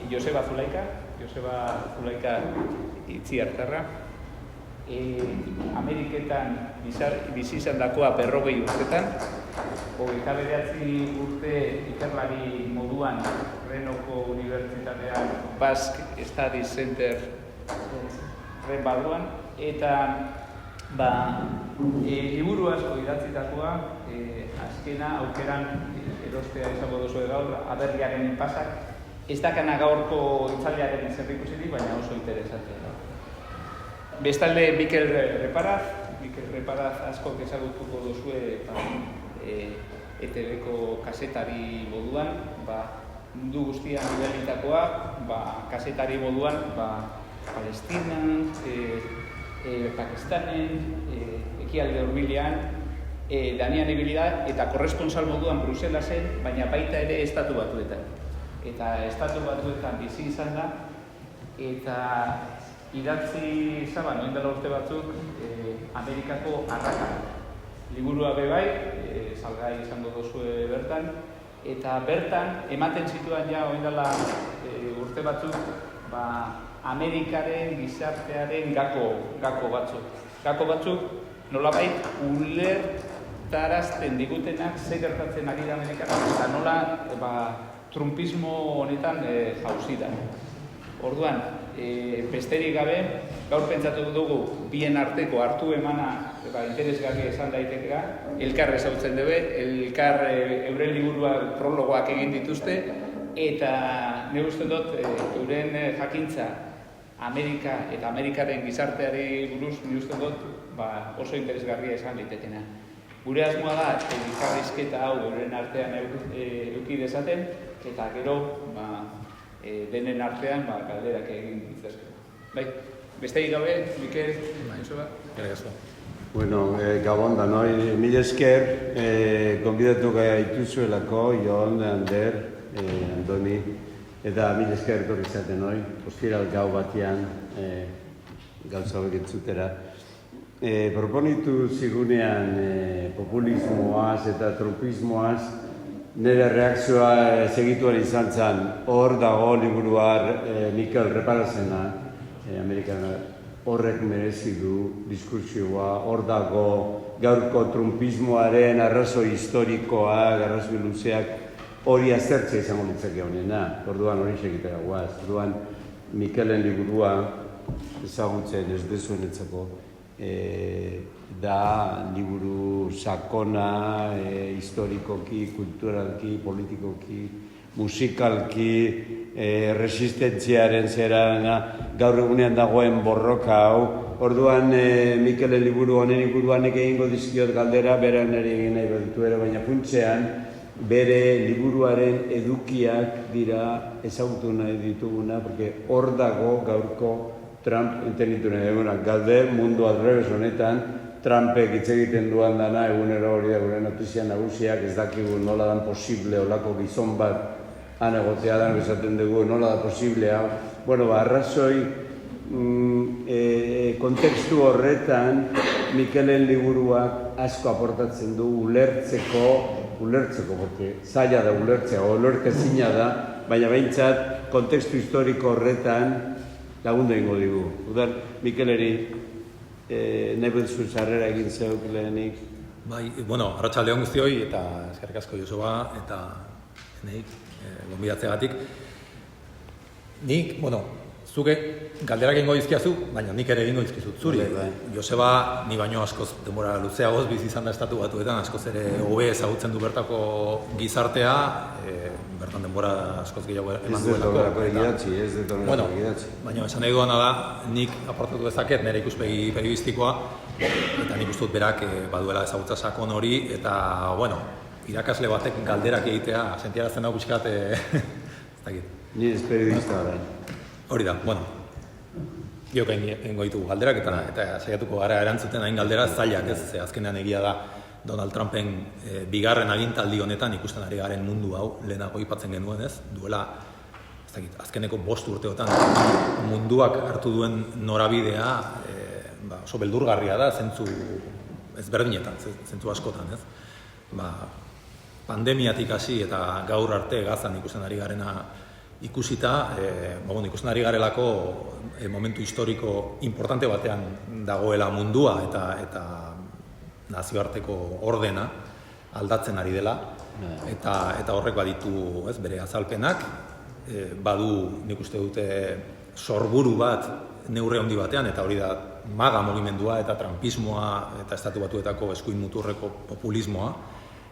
Joseba Zulaika itziartarra. Ameriketan bizi izan dakoa 40 urtetan, 29 urte ikerlari moduan Renoko Unibertsitatean Basque Studies Center barruan, eta liburu asko idatzitakoa, azkena aukeran erostea izango duzu gaur, Aberriaren pasak, ez dakana gaurko itzaldiaren zerrikusirik, baina oso interesantea. Bestalde, Mikel Reparaz asko ezagutuko duzue ETV-ko kasetari moduan, mundu guztian bidalitakoa, kasetari moduan, Palestinan, Pakistanen, Ekialde Hurbilean, Danian ibili da, eta korresponsal moduan Bruselasen, baina baita ere Estatu Batuetan. Eta Estatu Batuetan bizi izan da, eta idatzi zaban, oin dela urte batzuk, Amerikako Arraka. Liburua bebai, salgai izango duzue bertan, eta bertan ematen zituan ja oin dela urte batzuk, Amerikaren gizartearen gako batzuk. Gako batzuk nolabait ulertarazten digutenak ze gertatzen ari da Amerikan, eta nola trumpismo honetan jauzi da. Orduan, besterik gabe, gaur pentsatu dugu bien arteko hartu emana interesgarria izan daitekera, elkar ezagutzen dube, elkar euren liburua prologoak egin dituzte, eta ne uste dut euren jakintza Amerika eta Amerikaren gizarteari buruz ne uste dut oso interesgarria izan daitekena. Gure asmoa da, elkarrizketa hau euren artean eduki dezaten, eta gero denen artean galderak egin ditzazkena. Bai, besterik gabe, Mikel, Joseba? Bueno, Gabon da noi, mil esker, konbidatu gaituzuelako, Jon, Ander, Andoni, eta mil esker etorri izaten noi, ostiral gau batean, gauza horiek entzutera. Proponitu zigunean populismoaz eta trumpismoaz, nire reakzioa segituan izan zen, hor dago liburuar Mikel Reparazena, Amerikana, horrek merezi du diskursioa, hor dago gaurko trumpismoaren arrazoi historikoa, arrazoi luzeak, hori aztertzea izango litzake honena, orduan hori segitera guaz. Orduan, Mikelen liburua ezagutzen ez dezuenetzako, da liburu sakona, historikoki, kulturalki, politikoki, musikalki, resistentziaren zerana, gaur egunean dagoen borroka hau. Orduan, Mikelen liburu honen inguruan egingo dizkiot galdera, beran ere egin nahi baditu ere, baina funtsean, bere liburuaren edukiak dira ezagutu nahi dituguna, porque hor dago gaurko Trump entenditu nahi duguna. Galde, mundu adrebes honetan, Trumpek hitz egiten duan dana, egunero hori da gure notizia nagusiak, ez dakigu nola dan posible olako gizon bat han egotea dan, esaten dugu nola da posible hau. Bueno, arrazoi kontekstu horretan Mikelen liburuak asko aportatzen du ulertzeko, porque zaila da ulertzea, ulertezina da, baina behintzat kontekstu historiko horretan lagundu egingo digu. Udan, Mikeleri, nahi beduzu sarrera egin zeuk lehenik? Bai, bueno, arratsaldeon guztioi, eta eskerrik asko Joseba, eta nahi, gonbidatzeagatik. Nik, bueno, zuke galderak egingo dizkiazu, baina nik ere egingo dizkizut zuri. Joseba, ni baino askoz denbora luzeagoz bizi izan da Estatu Batuetan, askoz ere hobe ezagutzen du bertako gizartea, bertan denbora askoz gehiago eman duelako. Ez detonelako egidatzi. Baina esan nahi duana da, nik aportatu dezaket nire ikuspegi periodistikoa, eta nik uste dut berak baduela ezagutza sakon hori, eta, bueno, irakasle batek galderak egitea, sentiarazten hau pixkat, ez dakit. Ni ez periodista orain. Hori da, bueno, geok egingo ditugu galderak, eta saiatuko gara erantzuten hain galdera zailak, ez, azkenean egia da Donald Trumpen bigarren agintaldi honetan ikusten ari garen mundu hau, lehenago aipatzen genuen ez, duela, ez dakit, azkeneko 5 urteotan munduak hartu duen norabidea oso beldurgarria da, zentzu ezberdinetan, zentzu askotan, ez. Pandemiatik hasi eta gaur arte Gazan ikusten ari garena ikusita, ikusten ari garelako momentu historiko importante batean dagoela mundua eta nazioarteko ordena aldatzen ari dela, eta horrek baditu bere azalpenak, badu nik uste dute sorburu bat neurri handi batean, eta hori da maga mugimendua eta trumpismoa eta estatu batuetako eskuin muturreko populismoa,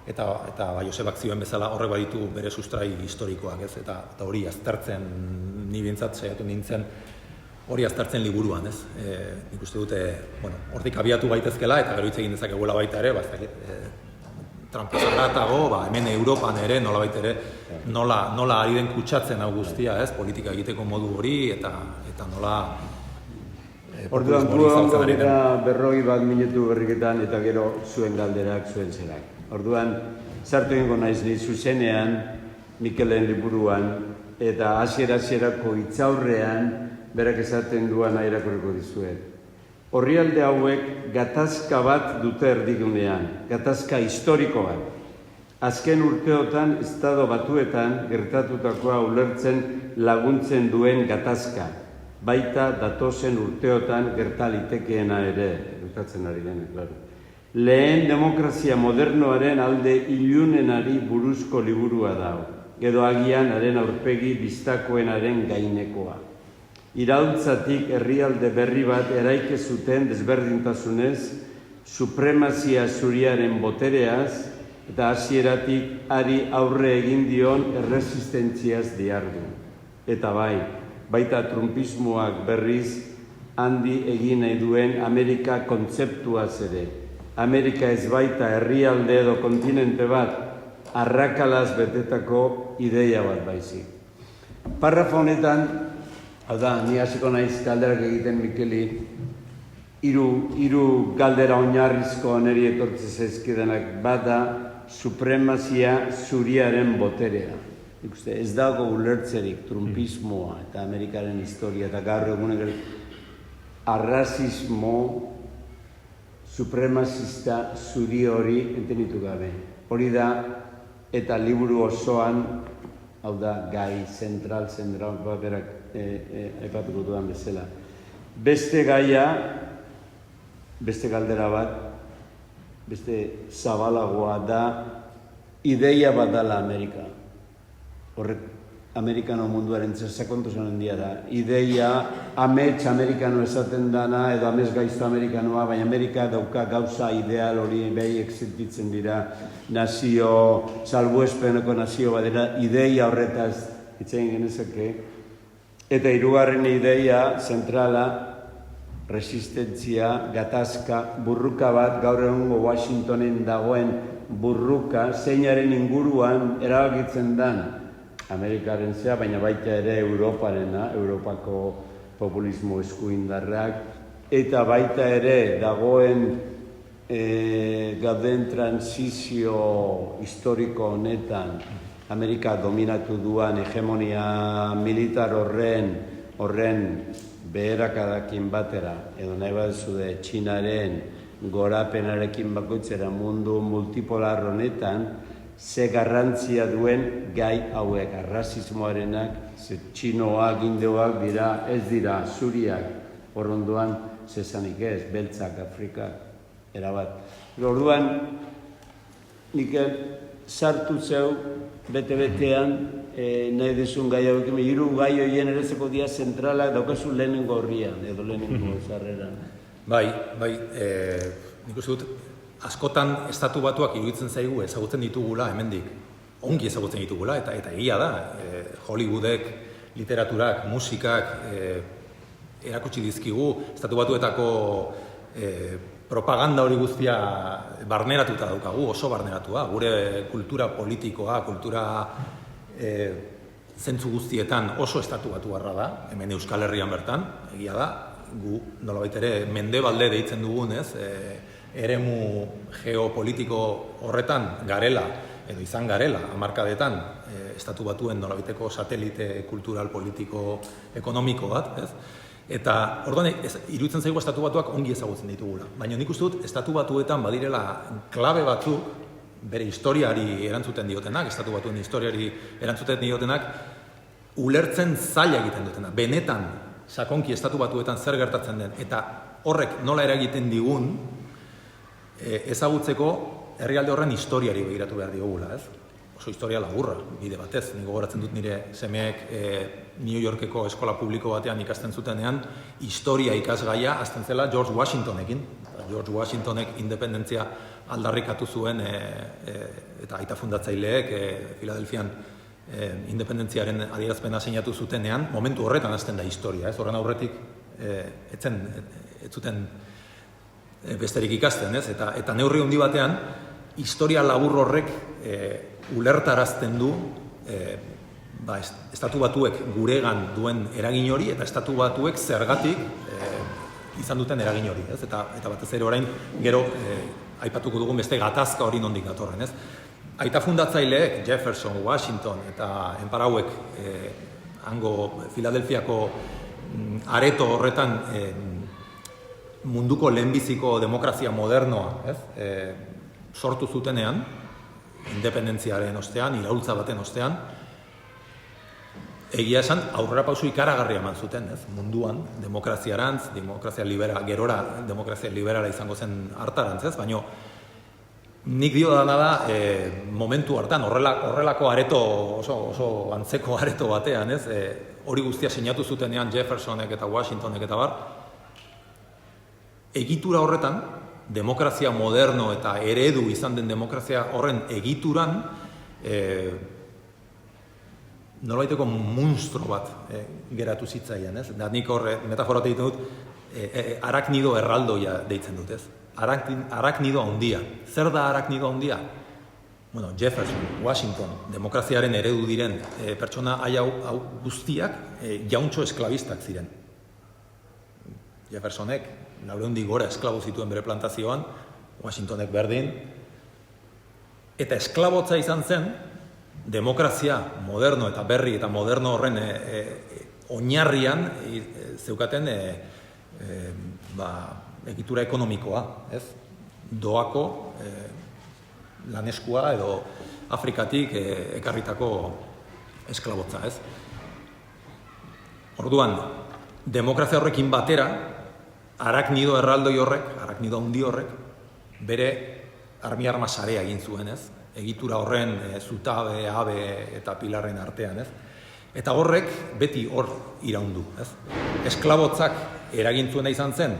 eta Josebak zioen bezala horrek baditu bere sustrai historikoak, eta hori aztertzen, ni bintzat saiatu nintzen, hori aztertzen liburuan, nik uste dute, hortik abiatu gaitezkela, eta gero hitz egin dezakeguela baita ere, Trumpizarratago, hemen Europan ere, nolabait ere, nola ari den kutsatzen hau guztia, politika egiteko modu hori, eta nola Orduan, gu dira 40 minutu berriketan eta gero zuen galderak, zuen zerak. Orduan, sartu egingo naiz ni zuzenean, Mikelen liburuan, eta hasiera-hasierako hitzaurrean, berak esaten duan irakurriko dizuet. Orrialde hauek gatazka bat dute erdigunean, gatazka historiko bat. Azken urteotan, Estado Batuetan gertatutakoa ulertzen laguntzen duen gatazka. Baita datozen urteotan gertalitekeena ere, gertatzen ari dena, klaro. Lehen demokrazia modernoaren alde ilunenari buruzko liburua dago, edo agian haren aurpegi bistakoenaren gainekoa. Iraultzatik herrialde berri bat eraike zuten desberdintasunez, supremazia zuriaren botereaz, eta hasieratik ari aurre egin dion erresistentziaz diardu. Eta baita trumpismoak berriz handi egin nahi duen Amerika kontzeptuaz ere. Amerika ez baita herrialde edo kontinente bat, arrakalaz betetako ideia bat baizik. Parrafo honetan, hau da, ni hasiko naiz galderak egiten Mikeli, hiru galdera oinarrizko niri etortze zaizkidanak, bada supremazia zuriaren boterea. Ez dago ulertzerik trumpismoa eta Amerikaren historia eta gaur egunek arrazismo supremazista zuri hori entenitu gabe. Hori da, eta liburu osoan, hau da, gai zentral, berak aipatuko dudan bezala. Beste gaia, beste galdera bat, beste zabalagoa da, ideia bat dala Amerika. Horrek, amerikano munduaren sakontasun handia da. Ideia, amets amerikano esaten dana, edo amets gaizto amerikanoa, baina Amerika dauka gauza ideal hori behi existitzen dira, nazio, salbuespeneko nazio badera, ideia horretaz itzein genezake. Eta hirugarren ideia, zentrala, resistentzia, gatazka, burruka bat, gaur egungo Washingtonen dagoen burruka, zeinaren inguruan erabakitzen dan, Amerikaren zea, baina baita ere Europarena, Europako populismo eskuindarrak, eta baita ere dagoen gauden transizio historiko honetan Amerika dominatu duan hegemonia militar horren beherakadakin batera, edo nahi baduzu Txinaren gorapenarekin bakoitzera mundu multipolar honetan, ze garrantzia duen gai hauek, arrazismoarenak, ze txinoak, indoak dira, ez dira, zuriak, hor ondoan, zezanik ez, beltzak, Afrikak, erabat. Orduan, Mikel, sartu zeu, bete-betean, nahi duzun gai hauek, hiru gai horien erezeko dia zentralak daukazu lehenengo horrian, edo lehenengo zarreran. Bai, nik uste dut, askotan estatu batuak iruditzen zaigu ezagutzen ditugula hemendik, ongi ezagutzen ditugula, eta egia da, Hollywoodek, literaturak, musikak erakutsi dizkigu, estatu batuetako propaganda hori guztia barneratuta daukagu, oso barneratua, gure kultura politikoa, kultura zentzu guztietan oso estatu batuarra da, hemen Euskal Herrian bertan, egia da, gu nolabait ere mendebalde deitzen dugunez, eremu geopolitiko horretan garela, edo izan garela, hamarkadetan, estatu batuen nolabaiteko satelite kultural, politiko, ekonomiko bat, ez? Eta, orduan, iruditzen zaigu estatu batuak ongi ezagutzen ditugula. Baina nik uste dut, estatu batuetan badirela klabe batzuk, bere historiari erantzuten diotenak, estatu batuen historiari erantzuten diotenak, ulertzen zaila egiten dutena, benetan sakonki estatu batuetan zer gertatzen den, eta horrek nola eragiten digun, ezagutzeko herrialde horren historiari begiratu behar digula, ez? Oso historia laburra, bide batez. Ni gogoratzen dut nire semeek New Yorkeko eskola publiko batean ikasten zutenean, historia ikasgaia hasten zela George Washingtonekin. George Washingtonek independentzia aldarrikatu zuen eta aita fundatzaileek Filadelfian independentziaren adierazpena sinatu zutenean, momentu horretan hasten da historia, ez? Horren aurretik ez zuten besterik ikasten, ez? Eta neurri handi batean, historia labur horrek ulertarazten du estatu batuek guregan duen eragin hori eta estatu batuek zergatik izan duten eragin hori, ez? Eta batez ere orain gero aipatuko dugun beste gatazka hori nondik datorren, ez? Aita fundatzaileek Jefferson, Washington eta enparauek hango Filadelfiako areto horretan munduko lehenbiziko demokrazia modernoa, ez? Sortu zutenean, independentziaren ostean, iraultza baten ostean, egia esan aurrera pausu ikaragarria eman zuten, ez? Munduan, demokraziarantz, gerora demokrazia liberala izango zen hartarantz, ez? Baina nik dio dana da, momentu hartan, horrelako areto, oso antzeko areto batean, ez? Hori guztia sinatu zutenean Jeffersonek eta Washingtonek eta bar, egitura horretan, demokrazia moderno eta eredu izan den demokrazia horren egituran nolabaiteko monstro bat geratu zitzaian, ez? Da nik horre metafora egiten dut araknido erraldoia deitzen dut, ez? Araknido handia. Zer da araknido handia? Bueno, Jefferson, Washington, demokraziaren eredu diren pertsona hau guztiak jauntxo esklabistak ziren. Jeffersonek 400 gora esklabo zituen bere plantazioan, Washingtonek berdin, eta esklabotza izan zen demokrazia moderno eta berri eta moderno horren oinarrian zeukaten egitura ekonomikoa, ez? Doako laneskua edo Afrikatik ekarritako esklabotza, ez? Orduan, demokrazia horrekin batera, araknido erraldoi horrek, araknido handi horrek, bere armi-arma sarea egin zuen, ez? Egitura horren zutabe, abe eta pilarren artean, ez? Eta horrek beti hor iraundu, ez? Esklabotzak eragin zuena izan zen,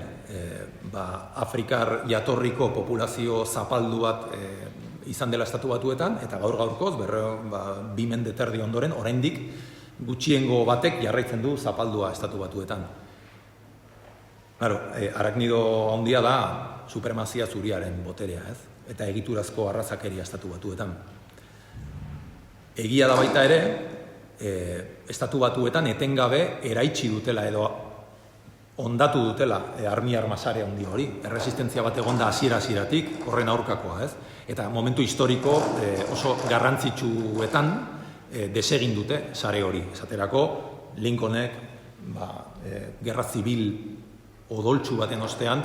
Afrikar jatorriko populazio zapaldu bat izan dela estatu batuetan, eta gaur-gaurkoz, 2 mende terdi ondoren, oraindik gutxiengo batek jarraitzen du zapaldua estatu batuetan. Claro, araknido handia da supremazia zuriaren boterea, ez? Eta egiturazko arrazakeria estatu batuetan. Egia da baita ere, estatu batuetan etengabe eraitsi dutela edo ondatu dutela armi-arma sare handi hori. Erresistentzia bat egonda hasiera-hasieratik horren aurkakoa, ez? Eta momentu historiko oso garrantzitsuetan desegin dute sare hori. Esaterako, Lincolnek gerra zibil odoltsu baten ostean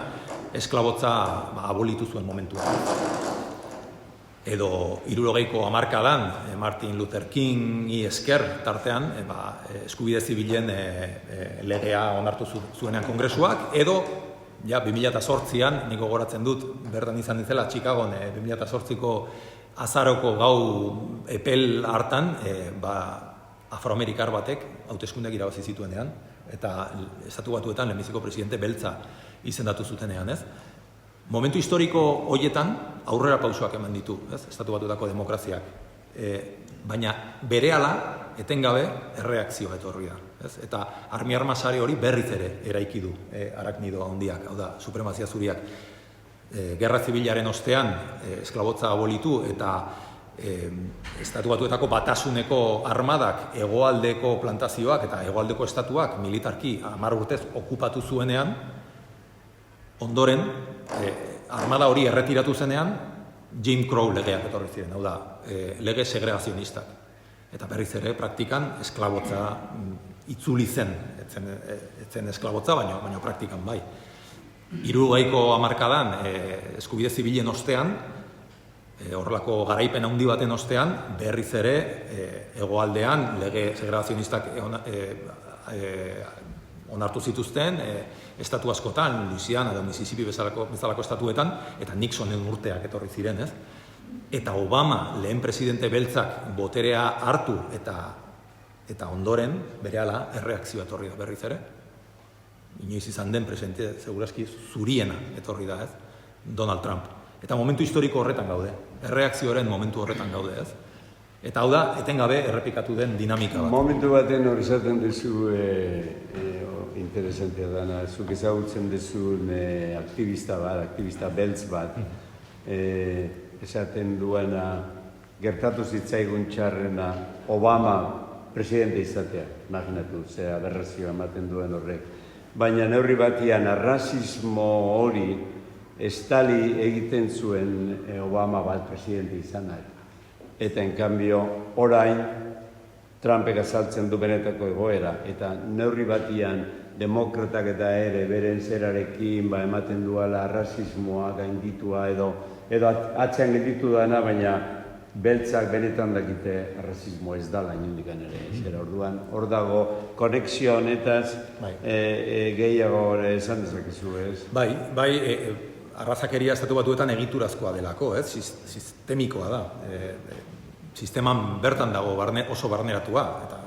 esklabotza abolitu zuen momentua. Edo 60ko hamarkadan Martin Luther Kingi esker tartean eskubide zibilen legea onartu zuenean kongresuak, edo 2008an, niko gogoratzen dut, bertan izan ditzela Chicagon 2008ko azaroko gau epel hartan, afroamerikar batek hauteskundeak irabazi zituenean, eta estatu batuetan lehenbiziko presidente beltza izendatu zutenean, ez? Momentu historiko horietan aurrera pausoak eman ditu, ez? Estatu batuetako demokraziak. Baina berehala etengabe erreakzioa etorri da, ez? Eta armi-arma sare hori berriz ere eraiki du araknido handiak, hau da, supremazia zuriak. Gerra zibilaren ostean esklabotza abolitu eta estatu batuetako batasuneko armadak hegoaldeko plantazioak eta hegoaldeko estatuak militarki 10 urtez okupatu zuenean, ondoren armada hori erretiratu zenean Jim Crow legeak etorri ziren, hau da, lege segregazionistak. Eta berriz ere praktikan esklabotza itzuli zen, etzen esklabotza, baina praktikan bai. 60ko hamarkadan eskubide zibilen ostean horrelako garaipen handi baten ostean, berriz ere hegoaldean lege segregazionistak onartu zituzten, estatu askotan, Louisiana edo Mississippi bezalako estatuetan, eta Nixonen urteak etorri ziren, ez? Eta Obama, lehen presidente beltzak boterea hartu eta ondoren, berehala, erreakzioa etorri da berriz ere. Inoiz izan den presidente, segurazki, zuriena etorri da, ez? Donald Trump. Eta momentu historiko horretan gaude, erreakzioaren momentu horretan gaude, ez? Eta hau da, etengabe errepikatu den dinamika bat. Momentu baten hori zaten duzu interesantea dana, zuk ezagutzen duzun aktivista beltz bat, esaten duena, gertatu zitzaigun txarrena Obama presidente izatea, imaginatu, zera berrazioa ematen duen horrek. Baina neurri batian, arrazismo hori estali egiten zuen Obama bat presidente izanak. Eta, en cambio, orain, Trumpek azaltzen du benetako egoera. Eta neurri batian, demokratak eta ere beren zerarekin ematen duala arrazismoa gainditua edo atzean gelditu dana, baina beltzak benetan dakite arrazismo ez dala inundikan ere. Zera orduan, hor dago, konexio honetaz gehiago esan dezakezu, ez? Bai, arrazakeria estatu batuetan egiturazkoa delako, ez? Sistemikoa da. Sisteman bertan dago oso barneratua, eta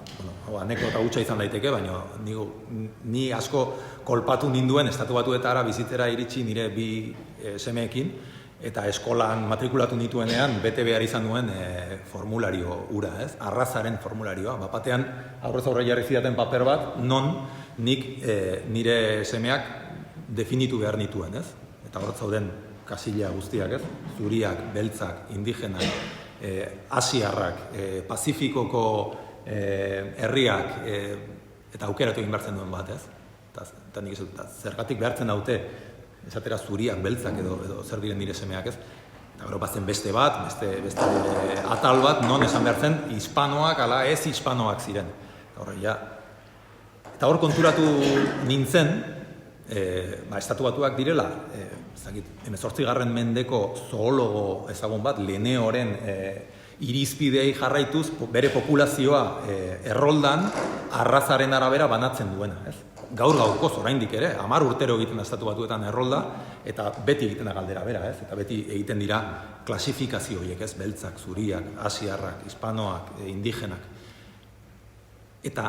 anekdota hutsa izan daiteke, baina ni asko kolpatu ninduen estatu batuetara bizitzera iritsi nire bi semeekin, eta eskolan matrikulatu nituenean bete behar izan nuen formulario hura, ez? Arrazaren formularioa. Bapatean aurrez aurre jarri zidaten paper bat, non nik nire semeak definitu behar nituen, ez? Eta hor zauden kasila guztiak, ez? Zuriak, beltzak, indigenak, asiarrak, Pazifikoko herriak, eta aukeratu egin behartzen duen bat, ez? Eta nik ez, zergatik behartzen daute, esatera zuriak, beltzak edo zer diren nire semeak, ez? Eta gero bazen beste bat, beste atal bat, non esan behar zen, hispanoak, ala ez hispanoak ziren. Eta hor konturatu nintzen, estatu batuak direla, 18. mendeko zoologo ezagun bat, Linneoren irizpidei jarraituz, bere populazioa erroldan arrazaren arabera banatzen duena, ez? Gaur gaurkoz oraindik ere, 10 urtero egiten da estatu batuetan errolda, eta beti egiten da galdera bera, ez? Eta beti egiten dira klasifikazio horiek, ez? Beltzak, zuriak, asiarrak, hispanoak, indigenak. Eta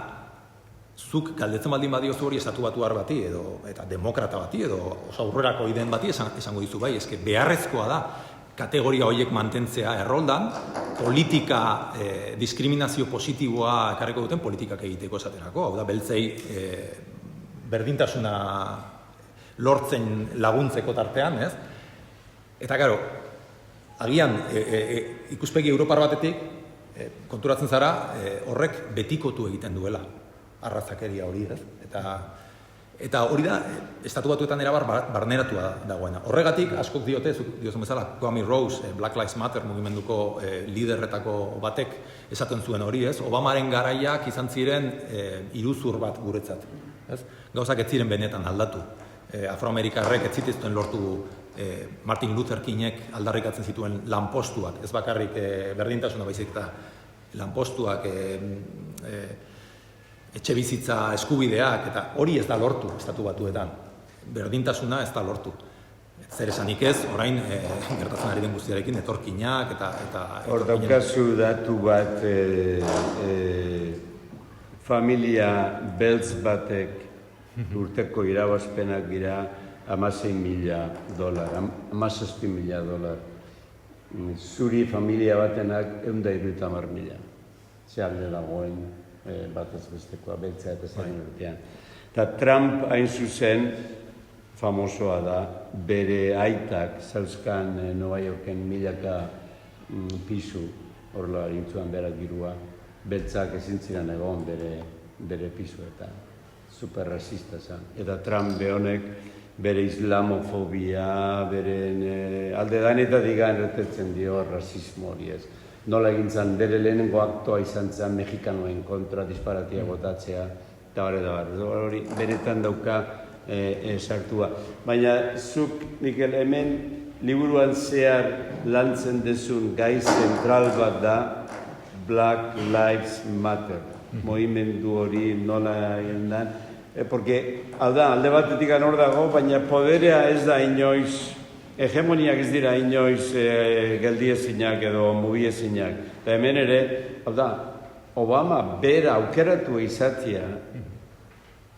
zuk galdetzen baldin badiozu hori estatu batuar bati, eta demokrata bati, edo oso aurrerako ideen bati esango dizu bai, eske beharrezkoa da kategoria horiek mantentzea erroldan, politika, diskriminazio positiboa ekarriko duten politikak egiteko esaterako, hau da, beltzei berdintasuna lortzen laguntzeko tartean, ez? Eta, gero, agian, ikuspegi Europar batetik, konturatzen zara, horrek betikotu egiten duela arrazakeria hori, ez? Eta hori da, estatu batuetan erabar barneratua dagoena. Horregatik, askok diote, diozun bezala, Kwame Rose, Black Lives Matter mugimenduko liderretako batek esaten zuen hori, ez? Obamaren garaiak izan ziren iruzur bat guretzat, ez? Gauzak ez ziren benetan aldatu. Afroamerikarrek ez zituzten lortu Martin Luther Kingek aldarrikatzen zituen lanpostuak, ez bakarrik berdintasuna baizik eta lanpostuak, etxe bizitza eskubideak, eta hori ez da lortu estatu batuetan. Berdintasuna ez da lortu. Zer esanik ez, orain gertatzen ari den guztiarekin, etorkinak eta hor daukazu datu bat familia beltz batek urteko irabazpenak dira $16,000, $17,000. Zuri familia batenak 150,000. Ze alde dagoen batez bestekoa, beltzea eta zaren urtean. Eta Trump hain zuzen, famosoa da, bere aitak zauzkan Nova Yorken 1000 pisu, horrela intzuan berak dirua, beltzak ezin ziren egon bere pisuetan. Superrasista zen. Eta Trump honek bere islamofobia, bere alde danetatik erretetzen dio rasismo hori ez. Nola egin zen, bere lehenengo aktoa izan zen mexikanoen kontra disparatia botatzea, eta hori benetan dauka sartua. Baina zuk, Mikel, hemen liburuan zehar lantzen dezun gai zentral bat da Black Lives Matter. Mogimendu hori nola egin da. Porque, hau da, alde batetik hor dago, baina poderea ez da inoiz, hegemoniak ez dira inoiz geldiezinak edo mugiezinak. Eta hemen ere, hau da, Obama bera aukeratu izatea,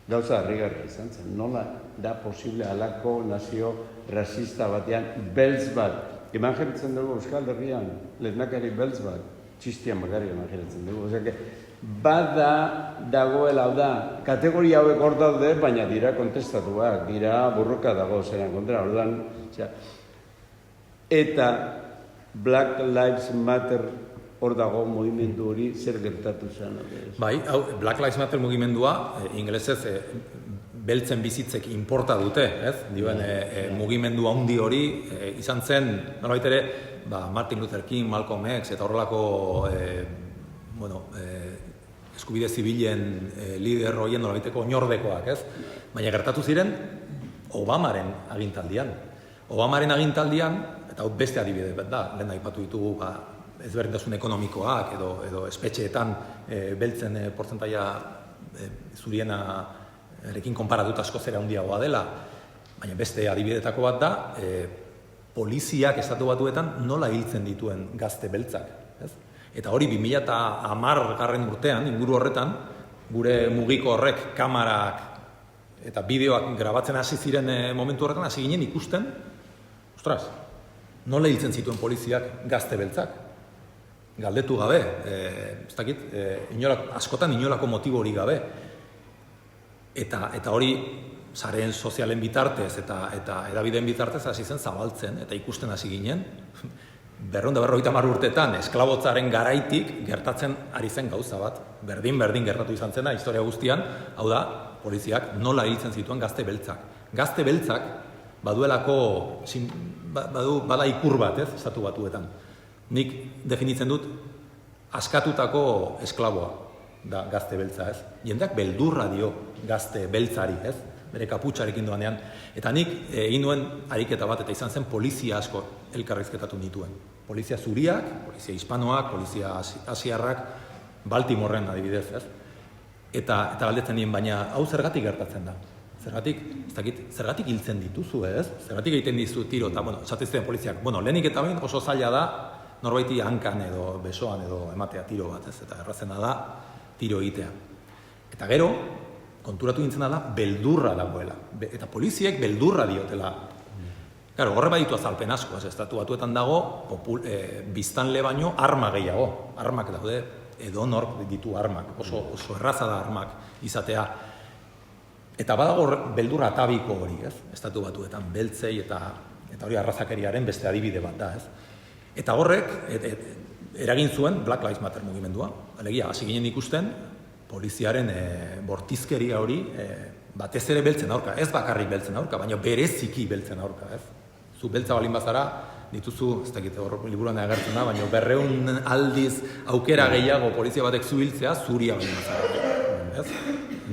gauza harrigarria izan zen, nola da posible halako nazio rasista batean beltz bat. Imaginatzen dugu Euskal Herrian, lehendakari beltz bat, txistian bakarrik imaginatzen dugu. Osea, bada dagoela, hau da, kategoria hauek hor daude, baina dira kontestatuak, dira borroka dago, zeran kontra, orduan, eta Black Lives Matter hor dago mugimendu hori zer gertatu zen. Bai, hau, Black Lives Matter mugimendua, ingelesez, beltzen bizitzek inporta dute, ez? Dioen, mugimendu handi hori izan zen, nolabait ere, Martin Luther King, Malcolm X, eta horrelako, eskubide zibilen lider horien nolabaiteko oinordekoak, ez? Baina gertatu ziren Obamaren agintaldian. Obamaren agintaldian, eta hau beste adibide da, lehen aipatu ditugu, ezberdintasun ekonomikoak edo espetxeetan beltzen portzentaia zuriena erekin konparatuta asko zera handiagoa dela, baina beste adibidetako bat da, poliziak estatu batuetan nola hiltzen dituen gazte beltzak. Ez? Eta hori 2010 urtean, inguru horretan, gure mugiko horrek kamarak eta bideoak grabatzen hasi ziren momentu horretan, hasi ginen ikusten, ostras, nola hiltzen zituen poliziak gazte beltzak? Galdetu gabe, ez dakit, askotan inolako motibo hori gabe. Eta hori, sareen sozialen bitartez eta edabideen bitartez hasi zen zabaltzen, eta ikusten hasi ginen, 250 urtetan esklabotzaren garaitik gertatzen ari zen gauza bat. Berdin gertatu izan zena, historia guztian, hau da, poliziak nola hiltzen zituen gazte beltzak. Gazte beltzak baduelako, bada ikur bat, ez, estatu batuetan. Nik definitzen dut askatutako esklaboa da gazte beltza, ez? Jendeak beldurra dio gazte beltzari, ez? Bere kaputxarekin doanean. Eta nik egin duen ariketa bat, eta izan zen polizia asko elkarrizketatu nituen. Polizia zuriak, polizia hispanoak, polizia asiarrak, Baltimoren adibidez, ez? Eta galdetzen nien, baina hau zergatik gertatzen da? Zergatik hiltzen dituzu, ez? Zergatik egiten dizu tiro, eta, esatezten poliziak, lehenik eta bain oso zaila da, norbaiti hankan edo besoan edo ematea tiro bat, ez? Eta errazena da tiro egitea. Eta gero, konturatu nintzena da, beldurra dagoela. Eta poliziek beldurra diotela. Claro, horre baditu azalpen asko, estatu batuetan dago, biztanle baino arma gehiago. Armak daude, edonork ditu armak, oso erraza da armak izatea. Eta badago beldurra atabiko hori, ez? Estatu batuetan beltzei eta hori arrazakeriaren beste adibide bat da, ez? Eta horrek, eragin zuen Black Lives Matter mugimendua. Alegia, hasi ginen ikusten, poliziaren bortizkeria hori batez ere beltzen aurka. Ez bakarrik beltzen aurka, baina bereziki beltzen aurka, ez? Zu beltza balin bazara, dituzu, ez dakit hor liburuan agertzen da, baina 200 aldiz aukera gehiago polizia batek zuhiltzea, zuria balin bazara, ez?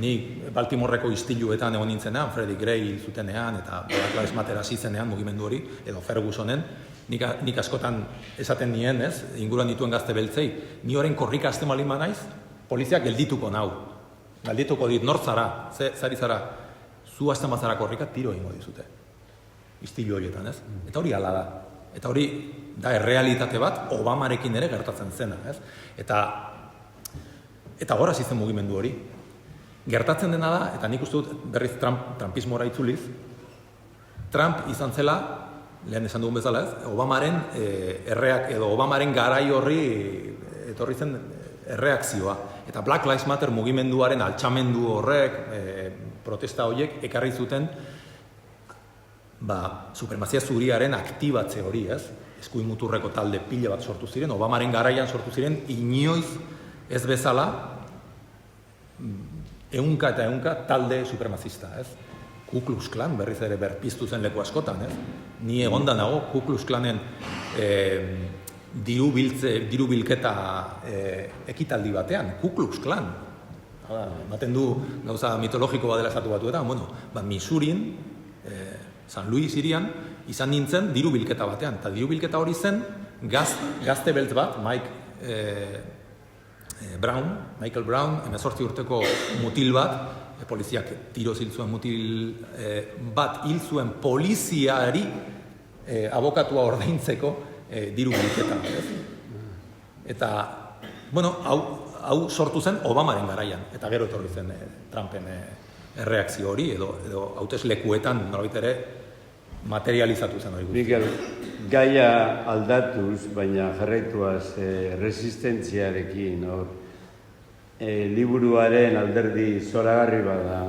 Ni Baltimoreko istiluetan egon nintzenean, Freddie Gray zutenean, eta Black Lives Matter hasi zenean mugimendu hori, edo Fergusonen, nik askotan esaten nien, ez, inguruan dituen gazte beltzei, ni horren korrika hasten balin banaiz, poliziak geldituko nau. Geldituko dit, nor zara, zari zara, zu hasten bazara korrika tiro egingo dizute. Istilu horietan, ez? Eta hori hala da. Eta hori da errealitate bat Obamarekin ere gertatzen zena, ez? Eta gora zen mugimendu hori. Gertatzen dena da, eta nik uste dut berriz Trumpismora itzuliz, Trump izan zela, lehen esan dugun bezala, ez? Obamaren erreak edo Obamaren garai horri etorri zen erreakzioa. Eta Black Lives Matter mugimenduaren altxamendu horrek, protesta horiek ekarri zuten supremazia zuriaren aktibatze hori, ez? Eskuin muturreko talde pila bat sortu ziren, Obamaren garaian sortu ziren, inoiz ez bezala ehunka eta ehunka talde supremazista, ez? Ku Klux Klan berriz ere berpiztu zen leku askotan, ez? Ni egonda nago Ku Klux Klanen diru bilketa ekitaldi batean, Ku Klux Klan. Ematen du gauza mitologiko bat dela estatu batuetan, Misurin San Luis hirian, izan nintzen diru bilketa batean. Eta diru bilketa hori zen, gazte beltz bat, Michael Brown, 18 urteko mutil bat, poliziak tiro hil zuen mutil bat hil zuen poliziari abokatua ordaintzeko diru bilketa. Eta, bueno, hau sortu zen Obamaren garaian, eta gero etorri zen Trumpen erreakzio hori, edo hauteslekuetan nolabait ere materializatu zen hori. Mikel, gaia aldatuz, baina jarraituaz resistentziarekin, liburuaren alderdi zoragarri bada,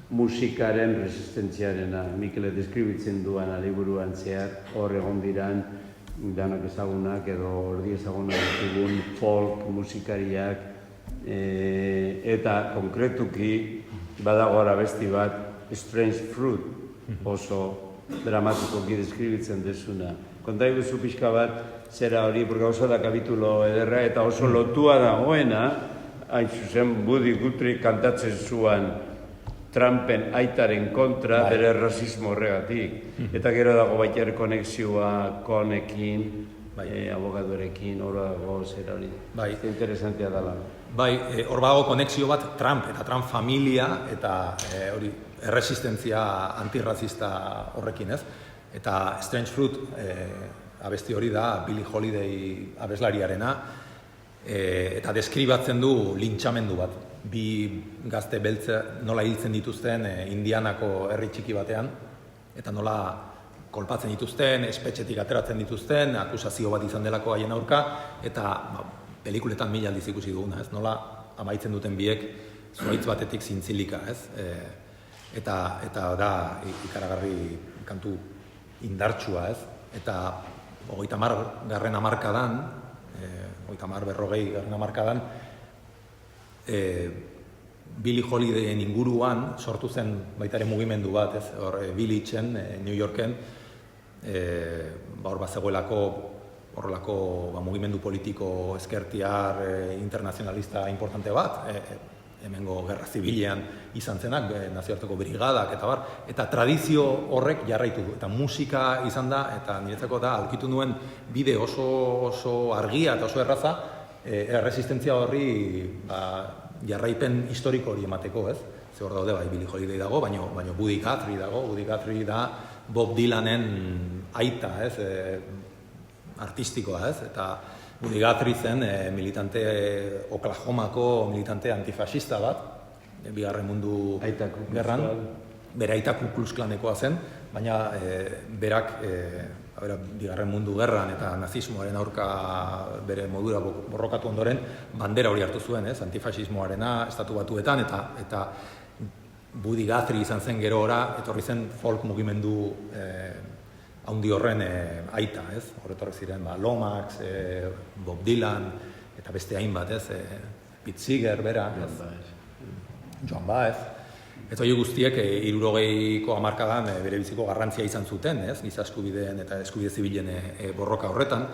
musikaren resistentziarena, Mikele deskribitzen duana liburuan zehar, hor egon diran, danak ezagunak edo ordi ezagunak ditugun folk musikariak, eta konkretuki badago abesti bat, Strange Fruit, oso dramatikoki deskribitzen desuna. Konta iguzu pixka bat, zera hori, porque oso da kapitulo ederra, eta oso lotua dagoena, hain zuzen Buddy Guthrie kantatzen zuan Trumpen aitaren kontra, bere rasismo horregatik. Eta gero dago baita konexioa konekin, abogadorekin, hor dago zer hori. Interesantea dela. Hor dago konexio bat Trump eta Trump familia eta hori erresistentzia antirrazista horrekin, ez? Eta Strange Fruit abesti hori da Billie Holiday abeslariarena, eta deskribatzen du lintxamendu bat. Bi gazte beltze nola hiltzen dituzten Indianako herri txiki batean, eta nola kolpatzen dituzten, espetxetik ateratzen dituzten, akusazio bat izan delako haien aurka, eta pelikuletan 1000 aldiz ikusi duguna, ez? Nola amaitzen duten biek zuhaitz batetik zintzilika, ez? Eta da ikaragarri kantu indartsua, ez? Eta 30. hamarkadan, 30-40 hamarkadan, Billie Holidayen inguruan sortu zen baita ere mugimendu bat, ez? Hor Villagen, New Yorken, hor bazegoelako horrelako mugimendu politiko ezkertiar internazionalista importante bat, hemengo gerra zibilean izan zenak, nazioarteko brigadak eta bar, eta tradizio horrek jarraitu du, eta musika izan da, eta niretzako da, aurkitu nuen bide oso argia eta oso erraza, erresistentzia horri jarraipen historiko hori emateko, ez? Ze hor daude, Billie Holiday dago, baina Buddy Guthrie dago, Buddy Guthrie da Bob Dylanen aita, ez? Artistikoa, ez? Eta Buddy Guthrie zen militante Oklahomako militante antifascista bat, Bigarren Mundu Gerran, bere aita Ku Klux Klanekoa zen, baina berak Bigarren Mundu Gerran eta nazismoaren aurka bere modura borrokatu ondoren bandera hori hartu zuen, ez? Antifasismoarena Estatu Batuetan, eta Buddy Guthrie izan zen gero ora, etorri zen folk mugimendu haundi horren aita, ez? Horretorri ziren Lomax, Bob Dylan, eta beste hainbat, ez? Pete Seeger, bera, Joan Baez. Eta hori guztiek 60ko hamarkadan bere biziko garrantzia izan zuten, ez? Giza eskubideen eta eskubide zibilen borroka horretan.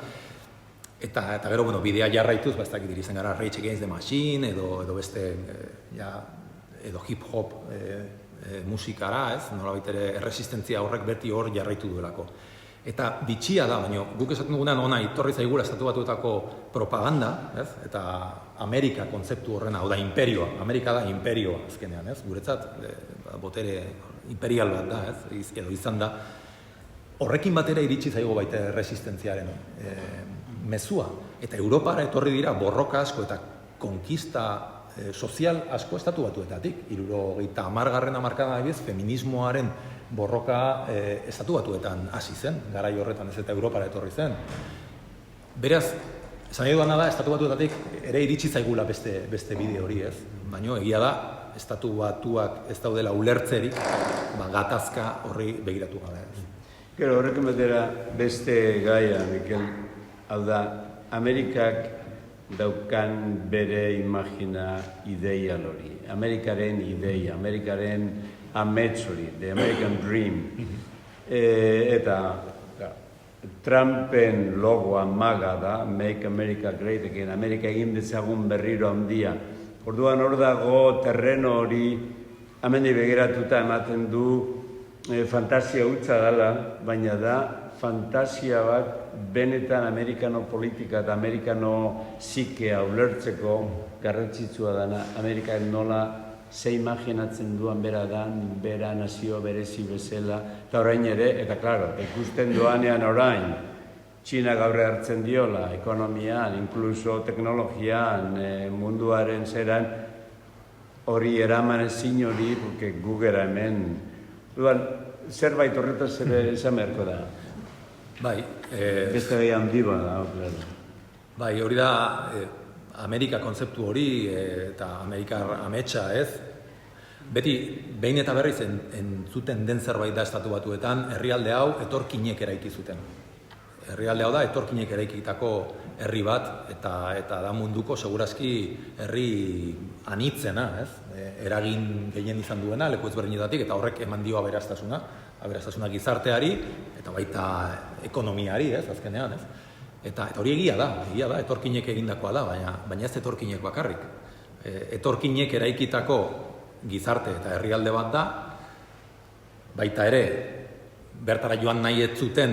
Eta gero, bidea jarraituz, ez dakit izan gara Rage Against the Machine, edo beste, edo hip-hop musikara, ez? Nolabait ere erresistentzia horrek beti hor jarraitu duelako. Eta bitxia da, baina guk esaten dugunean ona itorri zaigula Estatu Batuetako propaganda, ez? Eta Amerika kontzeptu horrena, hau da imperioa, Amerika da imperioa azkenean, ez? Guretzat botere imperial bat da, ez? Edo izan da. Horrekin batera iritsi zaigo baita erresistentziaren mezua. Eta Europara etorri dira borroka asko eta konkista sozial asko Estatu Batuetatik. 70. hamarkadan adibidez, feminismoaren borroka Estatu Batuetan hasi zen, garai horretan ez eta Europara etorri zen. Beraz, esan nahi duana da, Estatu Batuetatik ere iritsi zaigula beste bide hori, ez? Baina egia da, Estatu Batuak ez daudela ulertzerik, gatazka horri begiratu gabe. Gero, horrekin batera beste gaia, Mikel, hau da, Amerikak daukan bere imagina ideia hori, Amerikaren ideia, Amerikaren amets hori, the American Dream. Eta Trumpen logoa maga da, Make America Great Again, Amerika egin dezagun berriro handia. Orduan hor dago terreno hori, hemendik begiratuta ematen du fantasia hutsa dela, baina da fantasia bat benetan amerikano politika eta amerikano psikea ulertzeko garrantzitsua dana. Amerikak nola ze imaginatzen duan bera dan, bera nazio berezi bezala, eta orain ere, eta klaro, ikusten doanean orain, Txina gaurre hartzen diola, ekonomian, inkluso teknologian, munduaren zeran, hori eraman ezin hori, porque gugera hemen, duan, zerbait horretaz ere esan beharko da. Bai. Beste gai handi bada, claro. Bai, hori da, Amerika kontzeptu hori eta Amerikar ametsa, ez? Beti, behin eta berriz entzuten den zerbait da estatu batuetan, herrialde hau etorkinek eraiki zuten. Herrialde hau da, etorkinek eraikitako herri bat, eta da munduko segurazki herri anitzena, ez? Eragin gehien izan duena, leku ezberdinetatik, eta horrek eman dio aberastasuna gizarteari, eta baita ekonomiari, ez, azkenean, ez? Eta hori egia da, etorkinek egindakoa da, baina ez etorkinek bakarrik. Etorkinek eraikitako gizarte eta herrialde bat da, baita ere, bertara joan nahi ez zuten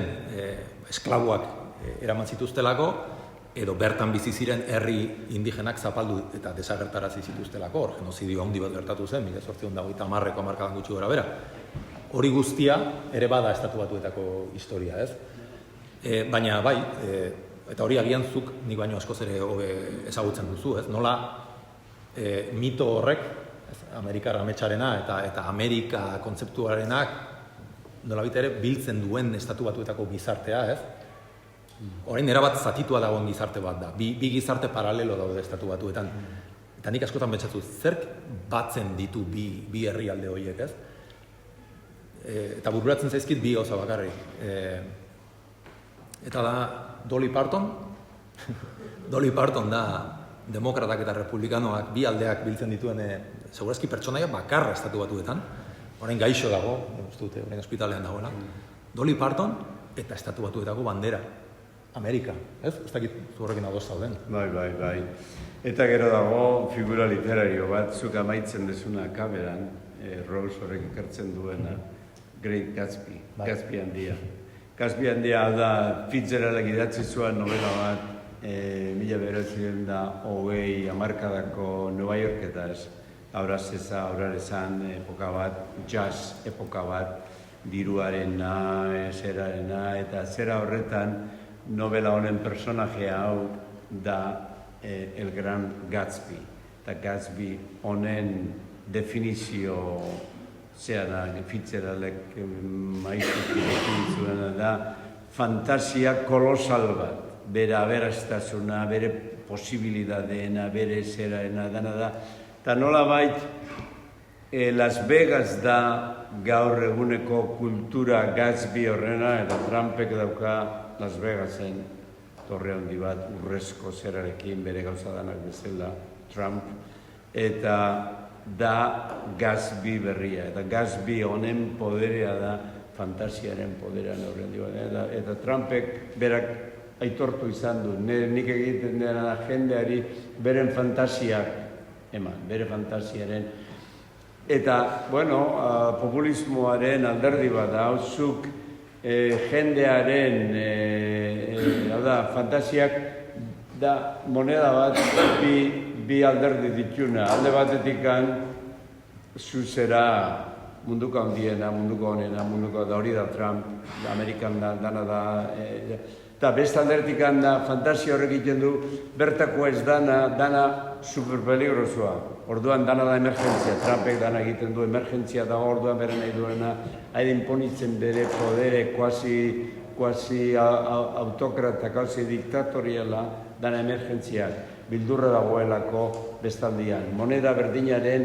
esklabuak eraman zituztelako, edo bertan bizi ziren herri indigenak zapaldu eta desagertarazi zituztelako, hor genozidio handi bat gertatu zen, 1850ko hamarkadan gutxi gora bera. Hori guztia ere bada estatu batuetako historia, ez? Baina bai, eta hori agian zuk nik baino askoz ere ezagutzen duzu, ez? Nola mito horrek, Amerikar ametsarena eta Amerika kontzeptuarenak nola bita ere biltzen duen estatu batuetako gizartea, ez? Orain erabat zatitua dagoen gizarte bat da. Bi gizarte paralelo daude estatu batuetan. Eta nik askotan pentsatu, zerk batzen ditu bi herrialde horiek, ez? Eta bururatzen zaizkit bi gauza bakarrik. Eta da Dolly Parton. Dolly Parton da demokratak eta republikanoak bi aldeak biltzen dituen segurazki pertsonaia bakarra estatu batuetan. Orain gaixo dago, uste dute, orain ospitalean dagoela. Dolly Parton eta estatu batuetako bandera. Amerika, ez? Ez dakit horrekin ados zauden. Bai. Eta gero dago figura literario bat, zuk amaitzen dezuna kameran, Rawls horrek ikartzen duena, Great Gatsby, Gatsby handia. Gatsby handia da Fitzgeraldek idatzi zuen novela bat, 1920 hamarkadako Nueva Yorketaz, aurrarezan epoka bat, jazz epoka bat, diruarena, zerarena, eta zera horretan novela honen personaje hau da El Gran Gatsby. Eta Gatsby honen definizio zera da, Fitzgeraldek maiztuki definizioa da, fantasia kolosal bat, bere aberastasuna, bere posibilidadeena, bere zeraena, dana da. Eta nola bait, Las Vegas da gaur eguneko kultura Gatsby horrena, eta Trumpek dauka Las Vegasen torre handi bat, urrezko zerarekin bere gauza danak bezala, Trump, eta da Gatsby berria, eta Gatsby honen poderea da, fantasiaren poderean horren dira, eta Trumpek berak aitortu izan du, nik egiten dena jendeari beren fantasiak eman, bere fantasiaren. Eta, bueno, populismoaren alderdi bat da, zuk jendearen, fantasiak da moneda bat bi alderdi dituna. Alde batetikan, zuzera munduko handiena, munduko honena, munduko da hori da Trump, Amerikan da, dana da, eta beste aldertikan da, fantasia horrek egiten du, bertako ez dana superpeligrosoa. Orduan dana da emergentzia, Trumpek dana egiten du emergentzia da, orduan bere nahi duena, haide imponitzen bere podere, kuasi autokrata, kuasi diktatoriala, dana emergentziak, bildurra dagoelako bestaldian. Moneda berdinaren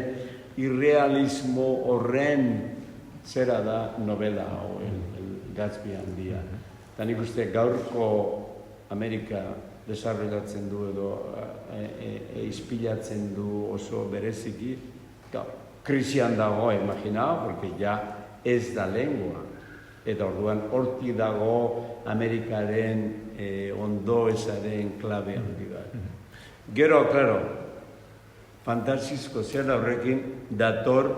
irrealismo horren zera da novela, el Gatsby handia. Eta nik uste gaurko Amerika desarrollatzen du edo izpilatzen du oso bereziki. Krisian dago, imaginao, porque ja ez da lengua. Eta orduan hortik dago Amerikaren ondo ezaren klabe handi bat. Gero, klaro, fantasizko zera horrekin dator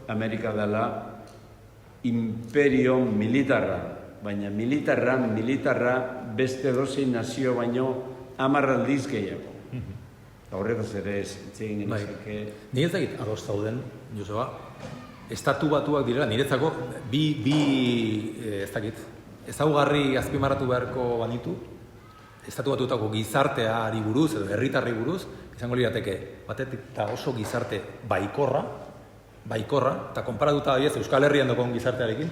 Amerika dela imperio militarra, baina militarra beste dozein nazio baino 10 aldiz gehiago. Horretaz ere ez, egin genizake. Ni ez dakit ados zauden, Joseba, Estatu Batuak direla, niretzako ez dakit, ezaugarri azpimarratu beharko banitu, Estatu Batuetako gizarteari buruz edo herritarri buruz, izango lirateke batetik eta oso gizarte baikorra, eta konparatuta adiez Euskal Herrian dokon gizartearekin,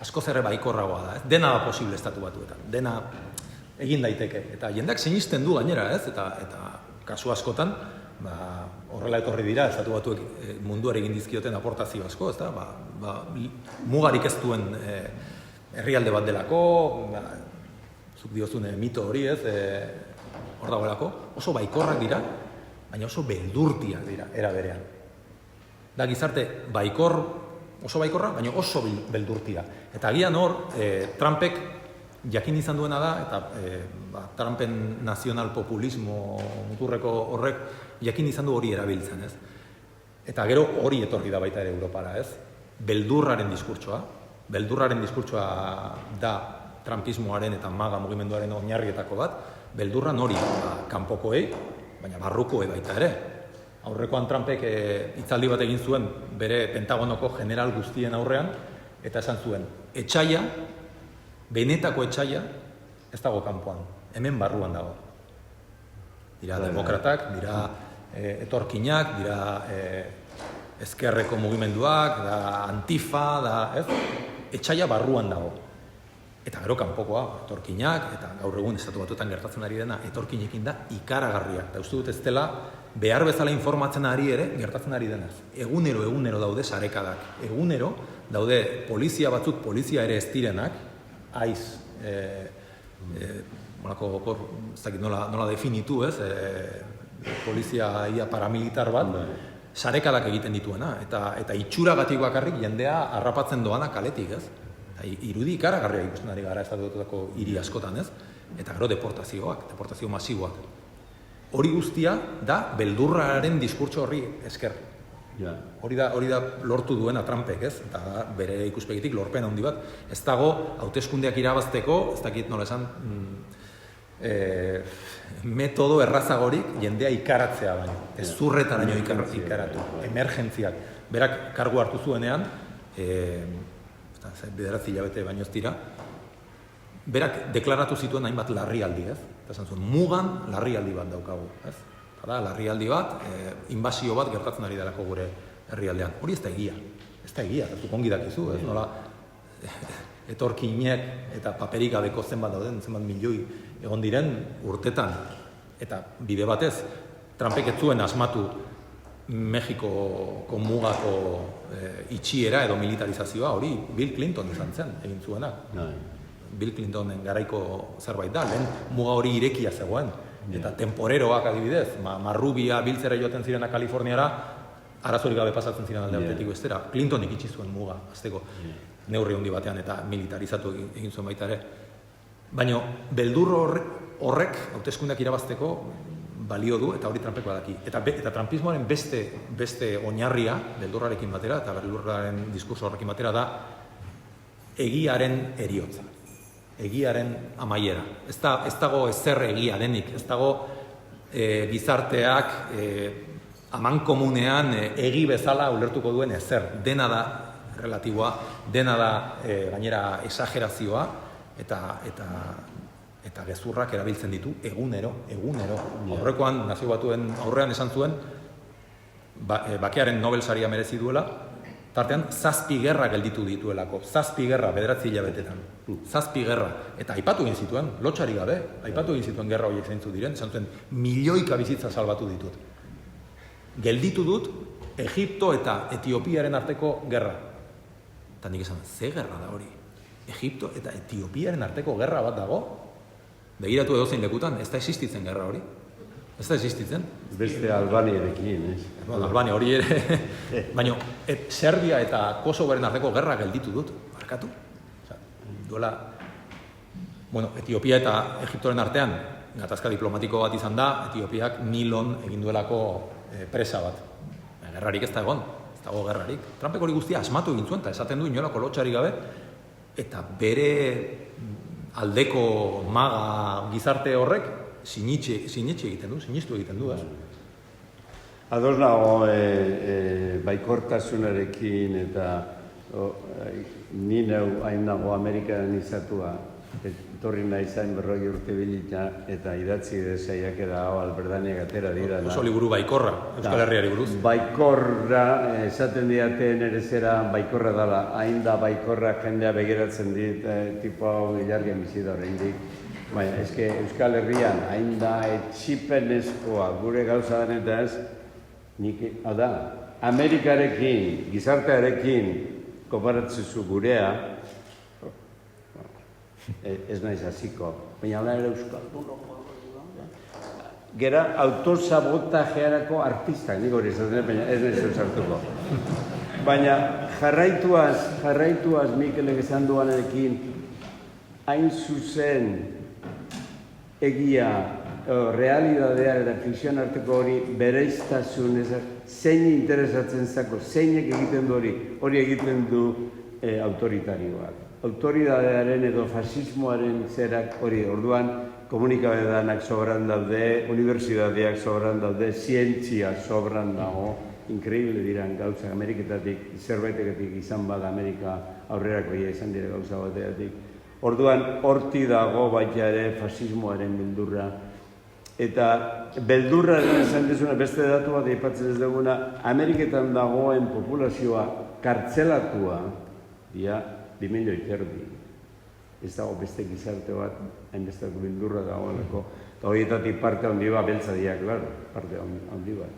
askoz ere baikorragoa da, ez? Dena da posible Estatu Batuetan, dena egin daiteke, eta jendeak sinisten du gainera, ez? Eta kasu askotan, horrela etorri dira, Estatu Batuek munduari egin dizkioten aportazio asko, ez da? Mugarik ez duen herrialde bat delako, zuk diozune mito hori, ez? Hor dagoelako, oso baikorrak dira, baina oso beldurtiak dira, era berean. Da gizarte oso baikorra, baina oso beldurtia. Eta agian hor, Trumpek jakin izan duena da, eta Trumpen nazional populismo muturreko horrek jakin izan du hori erabiltzen, ez? Eta gero hori etorri da baita ere Europara, ez? Beldurraren diskurtsoa da Trumpismoaren eta maga mugimenduaren oinarrietako bat, beldurran hori kanpokoei, baina barrukoei baita ere. Aurrekoan Trumpek hitzaldi bat egin zuen bere Pentagonoko general guztien aurrean, eta esan zuen, benetako etxaia ez dago kanpoan, hemen barruan dago. Dira demokratak, dira etorkinak, dira ezkerreko mugimenduak, da antifa, etxaia barruan dago. Eta gero kanpokoa, etorkinak, eta gaur egun Estatu Batuetan gertatzen ari dena, etorkinekin da ikaragarria. Eta uste dut ez dela, behar bezala informatzen ari ere, gertatzen ari denaz. Egunero daude sarekadak. Egunero daude polizia batzuk, polizia ere ez direnak, aiz, ez dakit nola definitu, ez? Polizia ia paramilitar bat, sarekadak egiten dituena. Eta itxuragatik bakarrik jendea harrapatzen doana kaletik, ez? Irudi ikaragarria ikusten ari gara Estatu Batuetako hiri askotan, ez? Eta gero deportazio masiboak. Hori guztia da beldurraren diskurtso horri esker. Hori da lortu duena Trumpek, ez? Eta bere ikuspegitik lorpen handi bat. Ez dago hauteskundeak irabazteko, ez dakit nola esan, metodo errazagorik jendea ikaratzea baino. Ez zurretaraino ikaratu. Emergentziak. Berak kargu hartu zuenean, 9 hilabete baino ez dira, berak deklaratu zituen hainbat larrialdi, ez? Eta esan zuen, mugan larrialdi bat daukagu, ez? Eta larrialdi bat, inbasio bat gertatzen ari delako gure herrialdean. Hori ez da egia, eta zuk ongi dakizu, ez? Nola, etorkinek eta paperik gabeko zenbat dauden, zenbat milioi egon diren urtetan, eta bide batez, Trumpek ez zuen asmatu Mexikoko mugako itxiera edo militarizazioa, hori Bill Clinton izan zen, egin zuena. Bill Clintonen garaiko zerbait da, lehen muga hori irekia zegoen. Eta temporeroak adibidez, marrubia biltzera joaten zirena Kaliforniara, arazorik gabe pasatzen ziren alde batetik bestera. Clintonek itxi zuen muga, azteko neurri handi batean eta militarizatu egin zuen baita ere. Baina beldur horrek hauteskundeak irabazteko balio du, eta hori Trumpek badaki. Eta Trumpismoaren beste oinarria, beldurrarekin batera, eta beldurraren diskurso horrekin batera da, egiaren heriotza, egiaren amaiera. Ez dago ezer egia denik, ez dago gizarteak amankomunean egi bezala ulertuko duen ezer. Dena da relatiboa, dena da gainera esagerazioa, eta gezurrak erabiltzen ditu egunero. Aurrekoan, Nazio Batuen aurrean esan zuen, bakearen Nobel saria merezi duela, tartean 7 gerra gelditu dituelako, 7 gerra 9 hilabetetan, 7 gerra, eta aipatu egin zituen, lotxari gabe, aipatu egin zituen gerra horiek zeintzu diren, esan zuen, milioika bizitza salbatu ditut. Gelditu dut, Egipto eta Etiopiaren arteko gerra. Eta nik esan, ze gerra da hori? Egipto eta Etiopiaren arteko gerra bat dago? Begiratu edozein lekutan, ez da existitzen gerra hori. Ez da existitzen. Beste Albaniarekin, ez? Albania hori ere. Baina, Serbia eta Kosovaren arteko gerra gelditu dut. Barkatu. Duela, Etiopia eta Egiptoren artean, gatazka diplomatiko bat izan da, Etiopiak Nilon egin duelako presa bat. Gerrarik ez da egon. dago gerrarik. Trumpek hori guztia asmatu egin zuen, eta esaten du inolako lotxarik gabe, eta bere aldeko maga gizarte horrek sinistu egiten du. Ados nago baikortasunarekin eta ni neu hain nago Amerikan izatua, etorri nahi zain 40 urte bilita eta idatzi saiakera hau Alberdaniak atera dira. Oso liburu baikorra, Euskal Herriari buruz. Baikorra, esaten diaten ere zera baikorra dela, hain da baikorra jendea begiratzen dit, tipo hau ilargien bizi da horreindik. Baina, eske Euskal Herrian hain da etxipenezkoa gure gauza denetaz, nik, hau da, Amerikarekin, gizartearekin konparatzezu gurea, ez naiz hasiko, baina da ere euskaldun. Gera autosabotajearako artistak, nik hori esaten, baina ez naiz eusartuko. Baina jarraituaz Mikelek esan duanekin, hain zuzen egia, realidadea eta fikzioan arteko hori bereiztasun, zein interesatzen zako, zeinek egiten du hori egiten du autoritarioak. Autoritatearen edo fasismoaren zerak hori, orduan komunikabideak sobran daude, unibertsitateak sobran daude, zientzia sobran dago, inkreible diran gauzak Ameriketatik, zerbaiteketik izan bada Amerika aurrerakoia izan dira gauza bateatik. Orduan, horti dago baita ere fasismoaren beldurra. Eta beldurra esan dezuna, beste datu bat aipatzen ez duguna, Ameriketan dagoen populazioa kartzelatua, dia, 2 milioi erdi. Ez dago beste gizarte bat, hainbesteko beldurra dagoelako. Eta horietatik parte handi bat, beltza diak, claro, parte handi bat.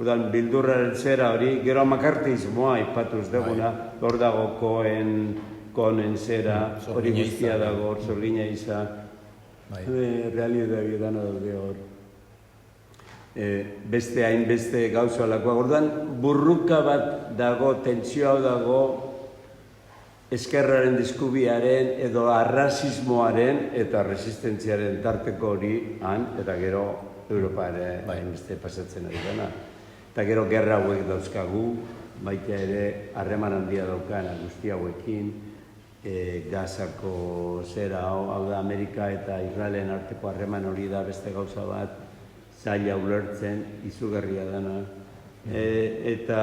Orduan, beldurraren zera hori, gero makartismoa aipatuz duguna, hor dago konen zera, hori guztia dago, zorgina izan, realidade dana daude hor. Beste hainbeste gauza alakoa. Orduan, burruka bat dago, tentsioa dago, eskerraren diskubiaren edo arrazismoaren eta resistentziaren tarteko hori han, eta gero Europa ere hainbeste pasatzen ari dena. Eta gero gerra hauek dauzkagu, baita ere harreman handia daukana guzti hauekin, Gazako zera hau da Amerika eta Israelen arteko harreman hori da beste gauza bat, zaila ulertzen, izugarria dena, eta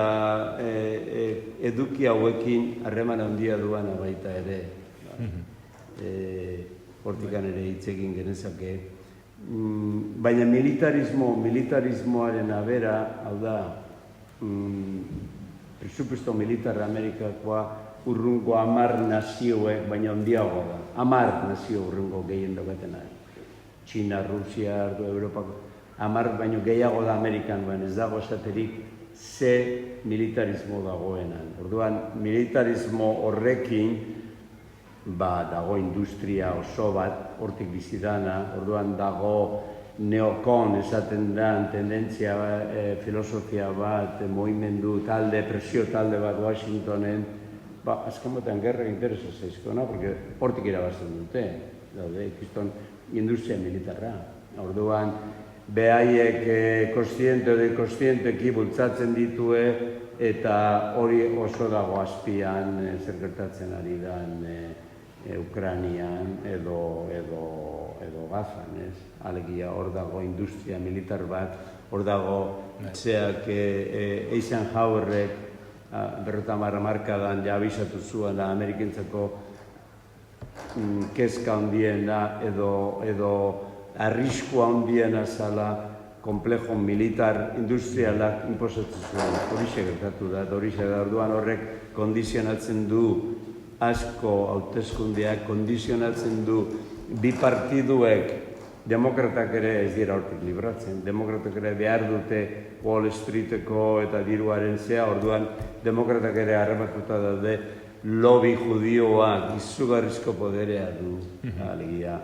eduki hauekin harreman handia duana baita ere. Hortikan ere hitz egin genezake. Baina militarismoaren abera, hau da, presupuesto militar Amerikakoa urrungo 10 nazioek, baina handiago da. 10 nazio urrungo gehien daukatena. Txina, Rusia, Europako. 10 baino gehiago da Amerikan, ez dago esaterik ze militarismo dagoenan. Orduan, militarismo horrekin dago industria oso bat, hortik bizidana, orduan dago neokon esaten da tendentzia, filosofia bat, movimendu talde, presio talde bat Washingtonen, azken batean gerra interesa zaizkona, porque hortik irabazten dute, daude, ikiston industria militarra. Orduan, behaiek kostienteki bultzatzen ditue, eta hori oso dago azpian zer gertatzen ari dan Ukrainian edo Gazan, ez? Alegia, hor dago industria militar bat, hor dago zeak Eisenhowerrek 50 hamarkadan ja abisatu zuen Amerikentzako kezka handiena edo arriskua handiena zala komplejo militar industrialak inposatzen zuen. Horixe gertatu da, orduan horrek kondizionatzen du asko hauteskundeak, kondizionatzen du bi partiduek, demokratak ere ez dira hortik libratzen, demokratak ere behar dute Wall Streeteko eta diruaren zea, orduan demokratak ere harrapatuta daude lobby judioak izugarrizko poderea du, alegia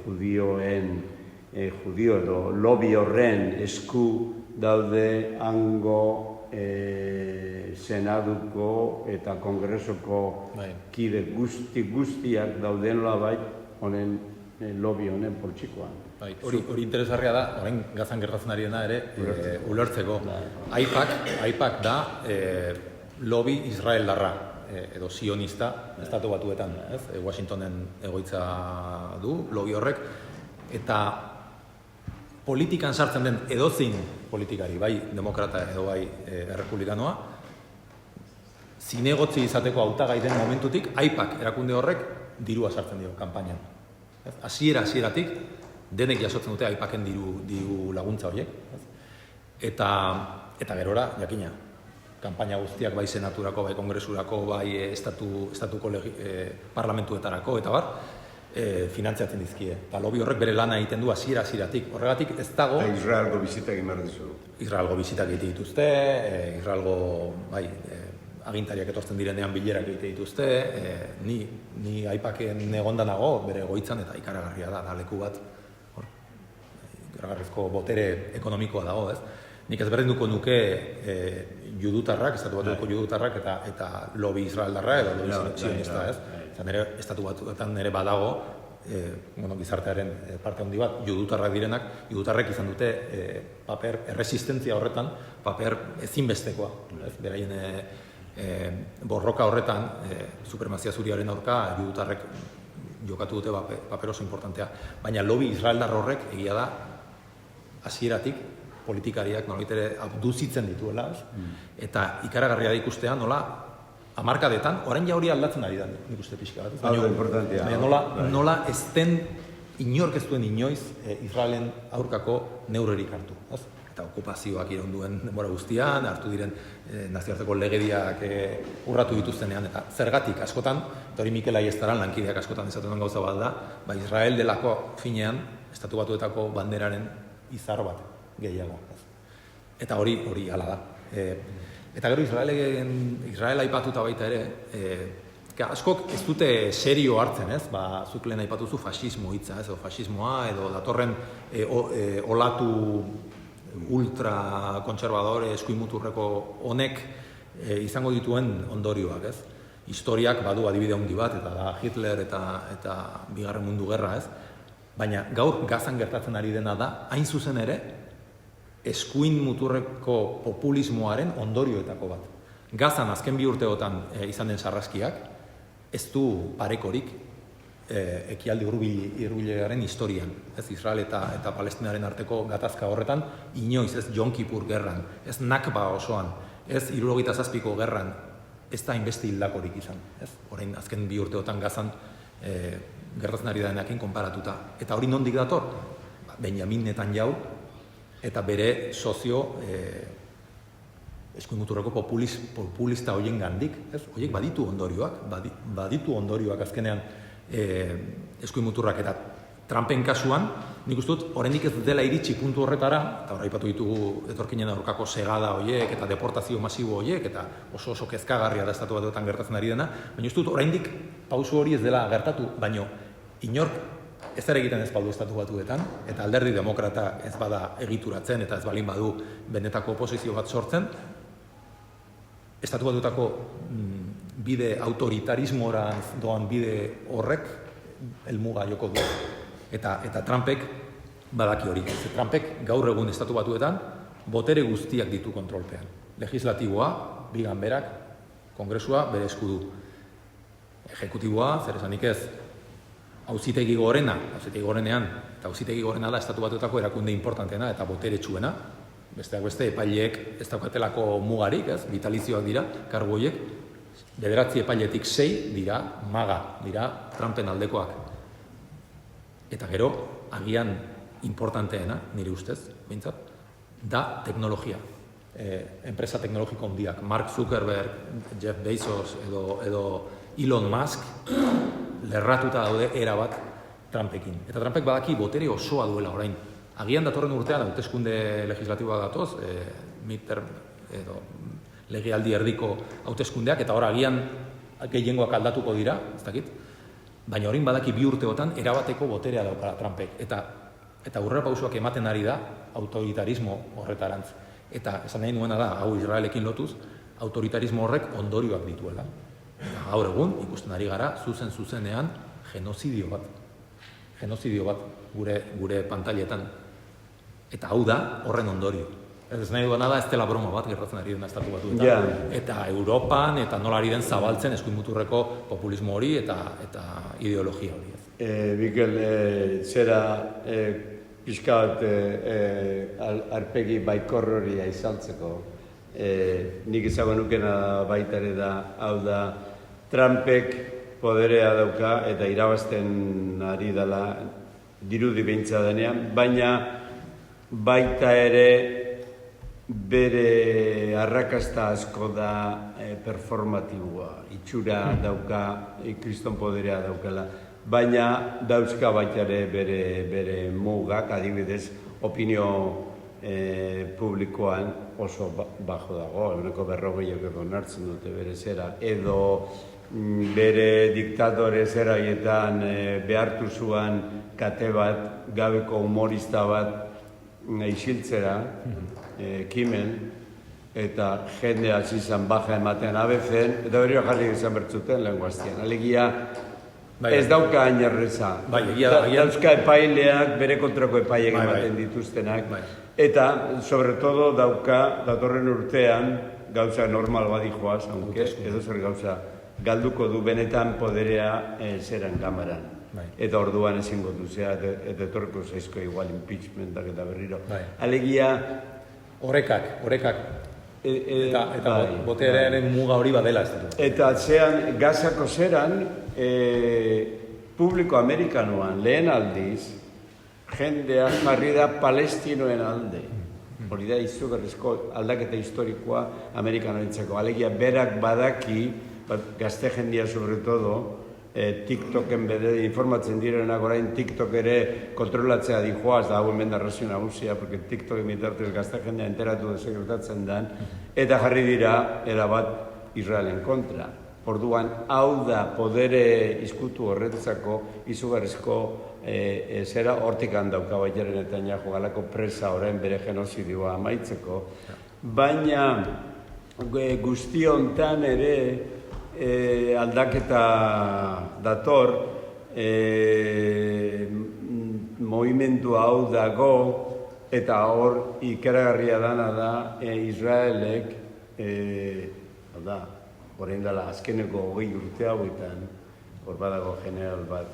judio edo lobby horren esku daude hango senaduko eta kongresoko kide guztiak dauden labait honen lobby honen poltsikoan. Hori interesgarria da, orain Gazan gertatzen ari dena ere ulertzeko. AIPAC da lobby israeldarra edo sionista estatu batuetan, ez? Washingtonen egoitza du lobby horrek, eta politikan sartzen den edozein politikari, bai demokrata edo bai errepublikanoa, zinegotzi izateko hautagai den momentutik, AIPAC erakunde horrek dirua sartzen dio kanpainan. Hasieratik denek jasotzen dute AIPACen diru laguntza horiek. Eta gerora, jakina, kanpaina guztiak bai senaturako, bai kongresurako, bai estatuko parlamentuetarako, eta bar, finantziatzen dizkie. Eta lobby horrek bere lana egiten du hasieratik. Horregatik ez dago... Israelgo bizitak imar dizu. Israelgo bizitak egite dituzte, Israelgo agintariak etortzen direnean bilerak egite dituzte, ni AIPACen egondanago bere egoitzan eta ikaragarria da leku bat, ikaragarrizko botere ekonomikoa dago, ez? Nik ez berdinduko nuke judutarrak, estatu batuko judutarrak eta lobby israeldarra edo lobby sionista, ez? Estatu batuetan ere badago, gizartearen parte handi bat, judutarrak direnak, judutarrek izan dute paper erresistentzia horretan, paper ezinbestekoa, beraien borroka horretan, supremazia zuriaren aurka, judutarrek jokatu dute paper oso importantea. Baina lobby israeldar horrek egia da hasieratik politikariak nolaitere abduzitzen dituela, eta ikaragarria da ikustea nola hamarkadetan, orain ja hori aldatzen ari da, nik uste pixka bat. Baina nola ez den inork ez duen inoiz Israelen aurkako neurorik hartu. Eta okupazioak iraunduen denbora guztian, hartu diren nazioarteko legediak urratu dituztenean, eta zergatik askotan, eta hori Mikel Aiestaran lankideak askotan esaten duen gauza bat da, Israel delako finean, estatu batuetako banderaren izar bat gehiago. Eta hori hala da. Eta gero Israel aipatuta baita ere, askok ez dute serio hartzen, ez? Zuk lehen aipatuzu fascismo hitza, edo fascismoa, edo datorren olatu ultrakontserbadore eskuimuturreko honek izango dituen ondorioak, ez? Historiak badu adibide handi bat, eta da Hitler eta Bigarren Mundu Gerra, ez? Baina gaur Gazan gertatzen ari dena da, hain zuzen ere, eskuin muturreko populismoaren ondorioetako bat. Gazan azken 2 urteotan izan den sarraskiak, ez du parekorik ekialde hurbilaren historian. Ez Israel eta Palestinaren arteko gatazka horretan, inoiz ez Yom Kippur gerran, ez Nakba osoan, ez 77ko gerran, ez da hainbeste hildakorik izan. Orain azken 2 urteotan Gazan gertatzen ari denekin konparatuta. Eta hori nondik dator? Benjamin Netanyahu eta bere sozio eskuinmuturreko populista horien gandik. Horiek baditu ondorioak azkenean eskuinmuturrak eta Trumpen kasuan, nik uste dut, oraindik ez dela iritsi puntu horretara, eta hor aipatu ditugu etorkinen aurkako segada horiek eta deportazio masibo horiek, eta oso kezkagarria da estatu batuetan gertatzen ari dena, baina uste dut, oraindik pausu hori ez dela gertatu, baino inork ez ere egiten ez badu estatu batuetan, eta alderdi demokrata ez bada egituratzen, eta ez balin badu benetako oposizio bat sortzen, estatu batuetako bide autoritarismora doan bide horrek helmuga joko du. Eta Trumpek badaki hori. Trumpek gaur egun estatu batuetan botere guztiak ditu kontrolpean. Legislatiboa, bi ganberak, kongresua bere esku du. Ejekutiboa, zer esanik ez, auzitegi gorenean, eta auzitegi gorena da estatu batuetako erakunde importanteena eta boteretsuena. Besteak beste epaileek ez daukatelako mugarik, ez, vitalizioak dira, kargu horiek, 9 epailetik 6 dira maga, dira Trumpen aldekoak. Eta gero, agian importanteena, nire ustez, behintzat, da teknologia. Enpresa teknologiko handiak, Mark Zuckerberg, Jeff Bezos edo Elon Musk lerratuta daude erabat Trumpekin. Eta Trumpek badaki botere osoa duela orain. Agian datorren urtean hauteskunde legislatiboa datoz, midterm edo legealdi erdiko hauteskundeak, eta hor agian gehiengoak aldatuko dira, ez dakit, baina orain badaki 2 urteotan erabateko boterea daukala Trumpek, eta aurrerapausoak ematen ari da autoritarismo horretarantz. Eta esan nahi nuena da, hau Israelekin lotuz, autoritarismo horrek ondorioak dituela. Eta gaur egun, ikusten ari gara, zuzenean, genozidio bat gure pantailetan. Eta hau da horren ondorio. Ez nahi duena da, ez dela broma bat gertatzen ari dena estatu batuetan. Ja. Eta Europan, eta nola ari den zabaltzen eskuinmuturreko populismo hori eta ideologia hori. Mikel, zera pixka bat arpegi baikor hori aizaltzeko. Nik ezago nukena baita ere da, hau da, Trumpek poderea dauka eta irabazten ari dela dirudi behintza denean, baina baita ere bere arrakasta asko da performatiboa, itxura dauka, kriston poderea daukala, baina dauzka baita ere bere mugak, adibidez, opinio publikoan oso bajo dago, eguneko 40 edo nartzen dute bere zera, edo bere diktadore zeraietan behartu zuan kate bat, gabeko humorista bat isiltzera, Kimen, eta jende hasi izan baja ematen abezen, eta hori jarri izan bertzuten lehen guaztian. Alegia, ez dauka ainerreza. Dauzka epaileak, bere kontrako epaileak ematen dituztenak, eta, sobre todo, dauka, datorren urtean, gauza normal badi joaz, aunque, edo zer gauza, galduko du benetan poderea zeran kamaran. Eta orduan ezingo duzea, eta etorko zaizko igual impeachmentak eta berriro. Alegia... Horekak. Eta boterearen muga hori badela ez dut. Eta zean, Gazako zeran, publiko amerikanoan lehen aldiz, jendea jarri da palestinoen alde. Hori da izugarrizko aldaketa historikoa amerikanoentzako. Alegia, berak badaki, gazte jendia sobre todo, TikToken bede informatzen direnak orain TikTok ere kontrolatzea dijoaz da hauen bendarrazio nagusia, porque TikToken bitartez gazte jendea enteratu desekretatzen den, eta jarri dira erabat Israelen kontra. Orduan, hau da podere izkutu horretzako izugarrizko zera hortikan dauka baitaren eta inago galako presa orain bere genozidioa amaitzeko, baina guztiontan ere aldaketa dator, movimendu hau dago, eta hor ikaragarria dana da Israelek, orain dela azkeneko 20 urte hauetan, hor badago general bat,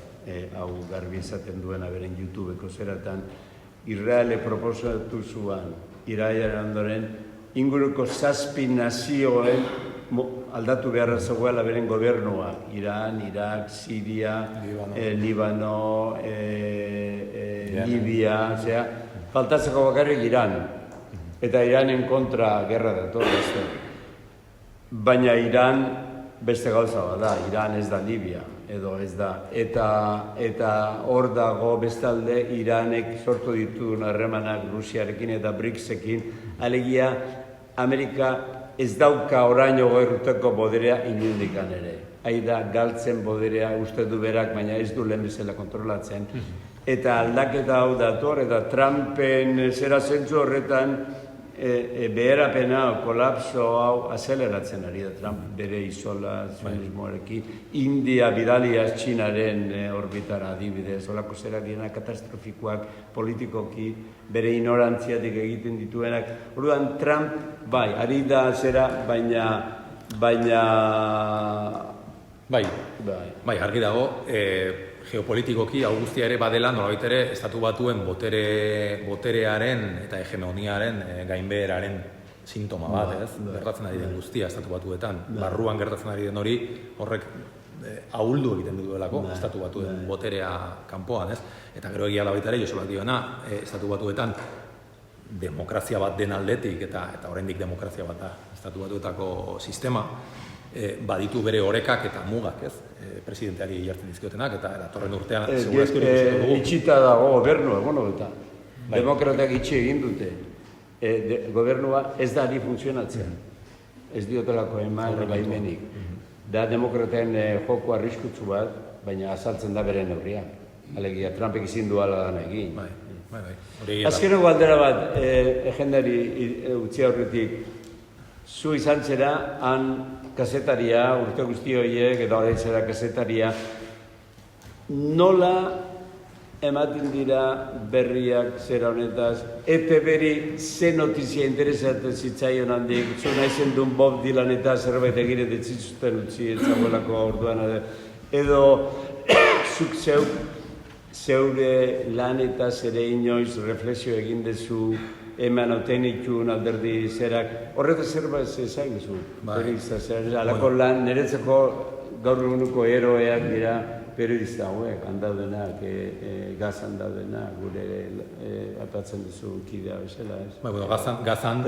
hau garbi izaten duena beren YouTubeko zeratan, Israele proposatu zuan, iraiaren ondoren, inguruko 7 nazioen aldatu beharra zegoela beren gobernua. Iran, Irak, Siria, Libano, Libia, faltatzeko bakarrik Iran. Eta Iranen kontra gerra dator. Baina Iran beste gauza bat da, Iran ez da Libia, edo ez da. Eta hor dago bestalde Iranek sortu dituen harremanak Rusiarekin eta BRICSekin, alegia Amerika ez dauka oraino goirruteko boderea inundikan ere. Haida galtzen boderea uste du berak, baina ez du lehen bezala kontrolatzen. Eta aldaketa hau dator, eta Trumpen zera zentzu horretan beherapena, kolapso hau azeleratzen ari da Trump bere isolazionismoarekin. India bidalia Txinaren orbitara adibidez, holako zera diena katastrofikoak politikoki bere ignorantziatik egiten dituenak. Orduan Trump bai, ari da zera, baina... Bai, argi dago, geopolitikoki hau guztia ere badela nolabait ere estatu batuen boterearen eta hegemoniaren gainbeheraren sintoma bat, ez? Gertatzen ari den guztia estatu batuetan, barruan gertatzen ari den hori horrek ahuldu egiten duelako estatu batuen boterea kanpoan, ez? Eta gero egia da baita ere Josebak diona, estatu batuetan demokrazia bat den aldetik eta oraindik demokrazia bat da estatu batuetako sistema, baditu bere orekak eta mugak, ez? Presidenteari jartzen dizkiotenak eta datorren urtean segurazko dugu. Itxita dago gobernua, eta demokratak itxi egin dute. Gobernua ez da ari funtzionatzen. Ez diotelako eman baimenik. Da demokraten joko arriskutsu bat, baina azaltzen da bere neurria. Alegia, Trumpek izin du ala dana egin. Azkeneko galdera bat, jendari utzi aurretik, zu izan zera, han kazetaria, urte guzti horiek, eta horrein zera kazetaria, nola ematen dira berriak zera honetaz, ETB-ri ze notizia interesatzen zitzaion handik, zu naizen duen Bob Dylan eta zerbait egire detzizuten utzi ezaguelako orduan, edo zuk zeure lanetaz ere inoiz reflexio egin dezu eman oten ikun alderdi zerak, horretaz zerbait ezagizu, alako lan, niretzeko gaur egunuko eroeak dira periodista hauek, handaudenak, gazan daudenak, gure atatzen duzu kidea bezala, ez? Bueno, gazan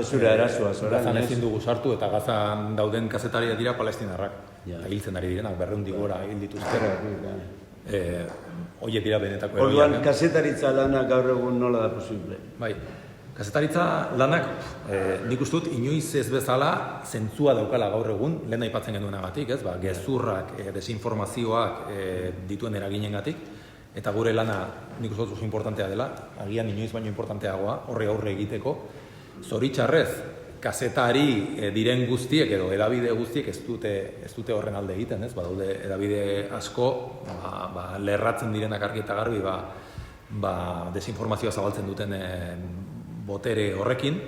ezin dugu sartu eta gazan dauden kazetaria dira palestinarrak. Hiltzen ari direnak, 200 gora hil dituzte. Oie dira benetako eroiak. Orduan, kazetaritza lanak gaur egun nola da posible? Bai, kazetaritza lanak nik uste dut inoiz ez bezala zentzua daukala gaur egun, lehen aipatzen genuenagatik, ez? Gezurrak, desinformazioak dituen eraginengatik, eta gure lana nik uste dut oso importantea dela, agian inoiz baino importanteagoa, horre aurre egiteko. Zoritxarrez, kazetari diren guztiek edo edabide guztiek ez dute horren alde egiten, ez? Badaude edabide asko, lerratzen direnak argi eta garbi, desinformazioa zabaltzen duten botere horrekin,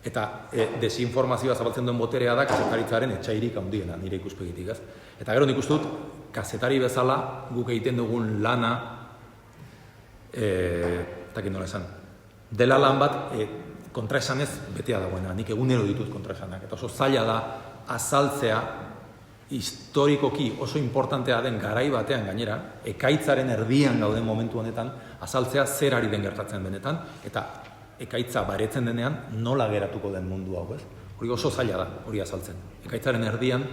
eta desinformazioa zabaltzen duen boterea da kazetaritzaren etxairik handiena, nire ikuspegitik, ez? Eta gero nik uste dut, kazetari bezala guk egiten dugun lana, eta nola esan, dela lan bat kontraesanez betea dagoena, nik egunero ditut kontraesanak, eta oso zaila da azaltzea historikoki oso importantea den garai batean gainera, ekaitzaren erdian gauden momentu honetan, azaltzea zer ari den gertatzen benetan, eta ekaitza baretzen denean nola geratuko den mundu hau, ez? Hori oso zaila da, hori azaltzen. Ekaitzaren erdian,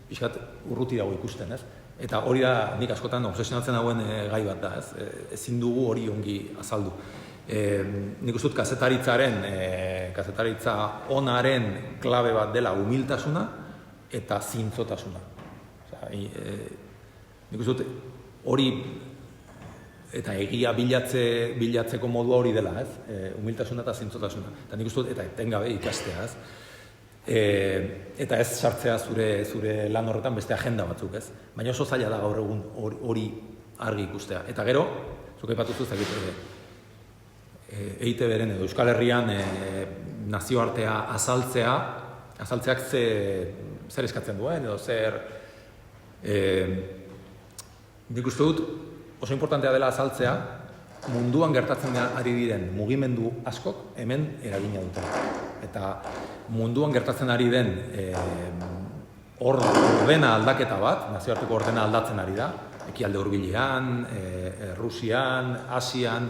pixkat urruti dago ikusten, ez? Eta hori da nik askotan obsesionatzen dagoen gai bat da, ez? Ezin dugu hori ongi azaldu. Nik uste dut kazetaritza onaren klabe bat dela humiltasuna eta zintzotasuna. Nik uste dut hori eta egia bilatzeko modua hori dela, ez? Humiltasuna eta zintzotasuna. Eta nik uste dut, eta etengabe ikastea, ez? Eta ez sartzea zure lan horretan beste agenda batzuk, ez? Baina oso zaila da gaur egun hori argi ikustea. Eta gero, zuk aipatu zuzakit, EITB-ren edo Euskal Herrian nazioartea azaltzeak zer eskatzen duen, edo zer... Nik uste dut, oso importantea dela azaltzea, munduan gertatzen ari diren mugimendu askok hemen eragina dute. Eta munduan gertatzen ari den ordena aldaketa bat, nazioarteko ordena aldatzen ari da, ekialde hurbilean, Rusian, Asian,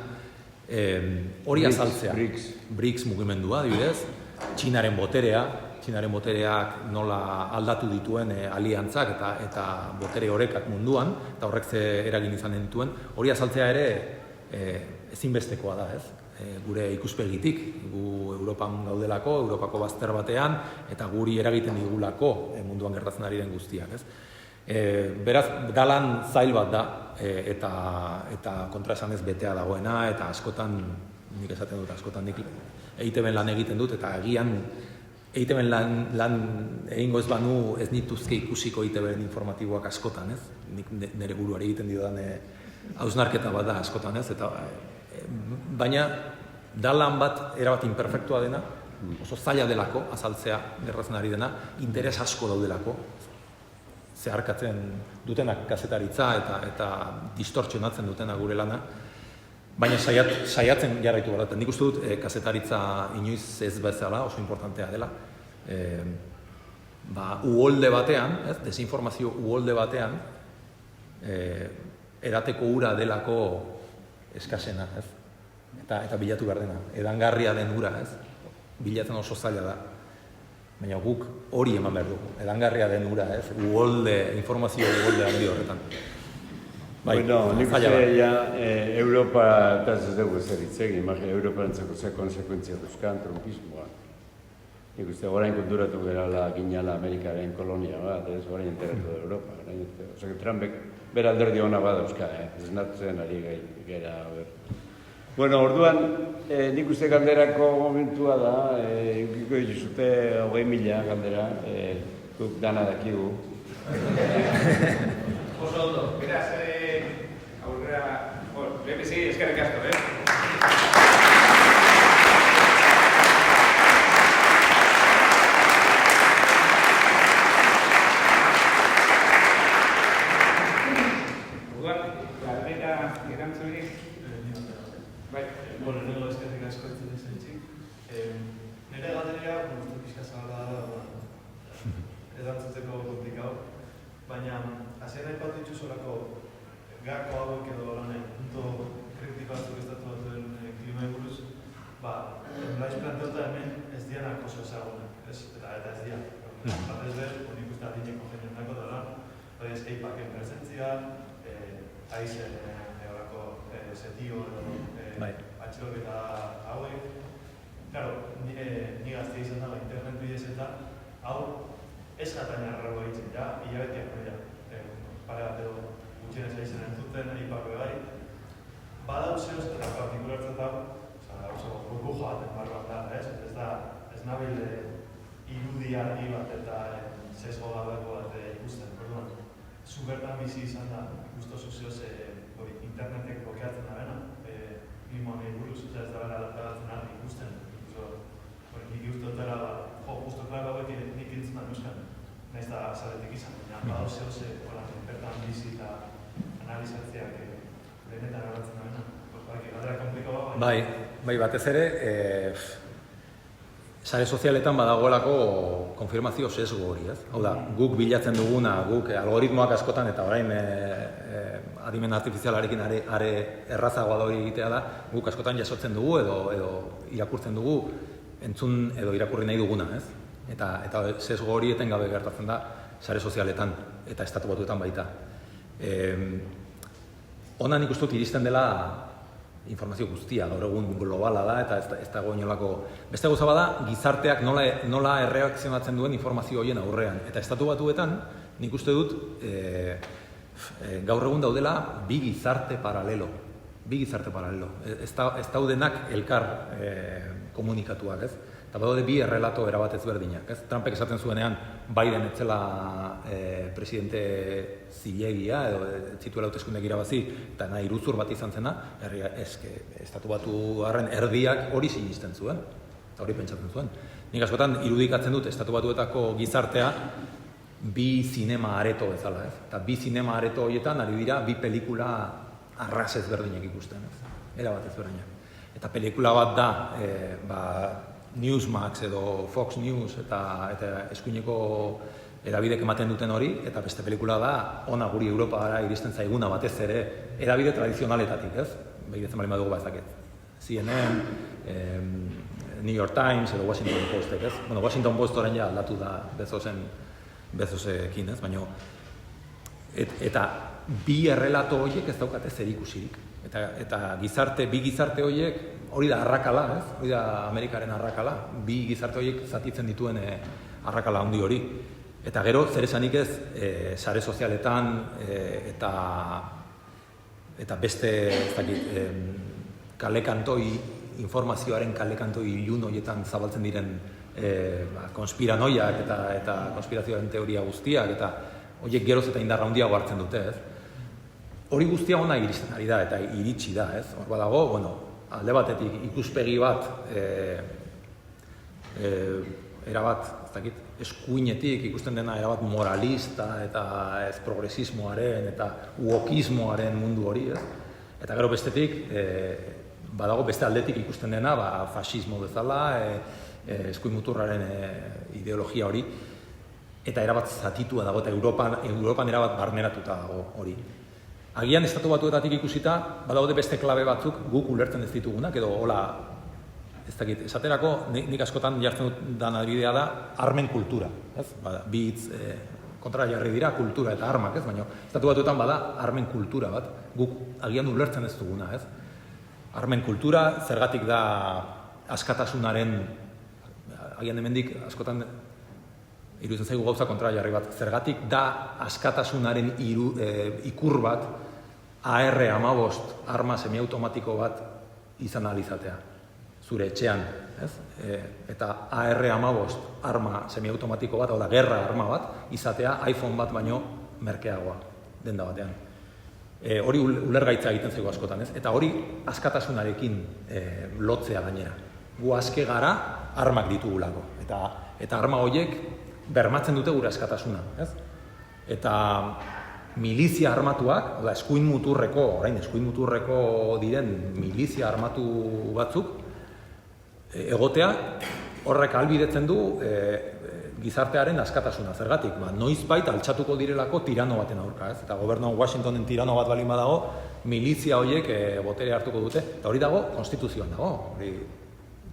hori azaltzea. BRICS mugimendua, adibidez, Txinaren botereak nola aldatu dituen aliantzak eta botere horekak munduan, eta horrek ze eragin izanen dituen, hori azaltzea ere ezinbestekoa da, ez? Gure ikuspegitik, gu Europan gaudelako, Europako bazter batean, eta guri eragiten digulako munduan gertatzen ari den guztiak, ez? Beraz, dalan zail bat da, eta kontraesanez betea dagoena, eta askotan, nik esaten dut, askotan nik EITB-en lan egiten dut, eta agian EITB-en lan egingo ez banu ez nituzke ikusiko EITB-en informatiboak askotan, ez? Nik nire buruari egiten diodan hausnarketa bat da askotan, ez? Baina, da lan bat erabat imperfektua dena, oso zaila delako, azaltzea gertatzen ari dena, interes asko daudelako, zeharkatzen dutenak kazetaritza eta distortzionatzen dutena gure lana, baina saiatzen jarraitu gara. Nik uste dut kazetaritza inoiz ez bezala oso importantea dela. Uholde batean, desinformazio uholde batean, edateko ura delako eskasena, eta bilatu behar dena. Edangarria den ura, bilatzen oso zaila da. Baina guk hori eman behar dugu, edangarria den ura, informazio uholde handi horretan. Bueno, nik uste ja, Europa eta ez dugu zer itzegin, Europa entzako ze konsekuentzia duzkan trumpismoa. Nik uste orain konturatu gerala ginala Amerikaren kolonia bat, ez orain enteratu da Europa. Osa, Trumpek bera alderdi hona bat dauzka, ez natzen ari gera. Bueno, orduan, nik uste galderako momentua da, ikiko dituzute 20.000 galdera, guk dana dakigu. Oso ondo, beraz, aurrera, BBC erantzunik? Bai. Bueno, nengo eskerrik asko entzun izan. Nire galdera, uste pixka zabala da, erantzuteko komplikau, baina hasieran aipatu dituzulako gako hauek edo punto kritiko batzuk estatu batuen klimai buruz, nolaiz planteota hemen ez dianak oso ezagunak, eta ez dian. Batez behar, honik uste adineko jenendako dela, ez eipaken presentzia, aizen setio edo atxiloketa hauek. Claro, ni gazte izan dela internet bidez eta hau ez jataina arrago egiten, hilabeteak dira. Pare bat edo gutxienez aizen entzuten, eipako bai. Bada useoz eta partikulartzat hau, oso burbuja baten barruan da, ez nabil irudia argi bat eta sesgo gabeko bat ikusten. Orduan, zu bertan bizi izan da, ikustu zuzioz internetek blokeatzen da bena, klimoanei buruz, ez da bera adaptatzen argi ikusten. Nik uste dutela, justo klaro hauek nik entzuna nuskan, nahiz da zaretik izan, baina zehose bertan bizi eta analizatzeak benetan erratzen da bena. Galdera komplikoa Bai, batez ere, sare sozialetan badagoelako konfirmazio sesgo hori, ez? Hau da, guk bilatzen duguna, guk algoritmoak askotan eta orain adimen artifizialarekin are errazagoa da hori egitea da, guk askotan jasotzen dugu edo irakurtzen dugu entzun edo irakurri nahi duguna, ez? Eta sesgo hori etengabe gertatzen da sare sozialetan eta estatu batuetan baita. Hona nik uste dut iristen dela informazio guztia, gaur egun globala da eta ez dago inolako. Beste gauza bada, gizarteak nola erreakzionatzen duen informazio horien aurrean. Eta estatu batuetan, nik uste dut, gaur egun daudela bi gizarte paralelo. Ez daudenak elkar komunikatuak, ez? Eta badaude bi errelato erabat ezberdinak, ez? Trumpek esaten zuenean Biden etzela presidente zilegia edo zituela hauteskundeak irabazi eta nahi iruzur bat izan zena, estatu batuarren erdiak hori sinisten zuen, eta hori pentsatzen zuen. Nik askotan irudikatzen dut estatu batuetako gizartea bi zinema areto bezala, ez? Eta bi zinema areto horietan ari dira bi pelikula arras ezberdinak ikusten, ez? Erabat ezberdinak. Eta pelikula bat da, Newsmax edo Fox News eta eskuineko edabidek ematen duten hori, eta beste pelikula da, ona guri Europara iristen zaiguna batez ere, edabide tradizionaletatik, ez? Begiratzen bali badugu bazaket. CNN, New York Times edo Washington Postek, ez? Bueno, Washington Post orain ja aldatu da Bezosekin, ez? Baina, eta bi errelato horiek ez daukate zerikusirik. Eta bi gizarte horiek, hori da arrakala, ez? Hori da Amerikaren arrakala, bi gizarte horiek zatitzen dituen arrakala handi hori. Eta gero, zer esanik ez, sare sozialetan eta beste, ez dakit, kalekantoi, informazioaren kalekantoi ilun horietan zabaltzen diren konspiranoiak eta konspirazioaren teoria guztiak, eta horiek geroz eta indarra handiago hartzen dute, ez? Hori guztia ona iristen ari da eta iritsi da, ez? Hor badago, bueno, alde batetik ikuspegi bat erabat, ez dakit, eskuinetik ikusten dena erabat moralista eta ez progresismoaren eta wokismoaren mundu hori, ez? Eta gero bestetik, badago beste aldetik ikusten dena, fasismo bezala, eskuin muturraren ideologia hori, eta erabat zatitua dago, eta Europan erabat barneratuta dago hori. Agian estatu batuetatik ikusita, badaude beste klabe batzuk guk ulertzen ez ditugunak, edo hola, ez dakit, esaterako, nik askotan jartzen dudan adibidea da, armen kultura, ez? Bi hitz kontra jarri dira, kultura eta armak, ez? Baina estatu batuetan bada armen kultura bat, guk agian ulertzen ez duguna, ez? Armen kultura, zergatik da askatasunaren, agian hemendik askotan iruditzen zaigu gauza kontra jarri bat, zergatik da askatasunaren ikur bat AR-15 arma semiautomatiko bat izan alizatea, zure etxean, ez? Eta AR-15 arma semiautomatiko bat, oda gerra arma bat, izatea iPhone bat baino merkeagoa, denda batean. Hori ulergaitza egiten zaigu askotan, ez? Eta hori askatasunarekin lotzea gainera. Gu aske gara armak ditugulako, eta arma horiek bermatzen dute gure askatasuna, ez? Eta milizia armatuak, eskuin muturreko diren milizia armatu batzuk, egotea, horrek ahalbidetzen du gizartearen askatasuna. Zergatik, noizbait altxatuko direlako tirano baten aurka, ez? Eta gobernuan Washingtonen tirano bat baldin badago, milizia horiek botere hartuko dute. Eta hori dago, konstituzioan dago. Hori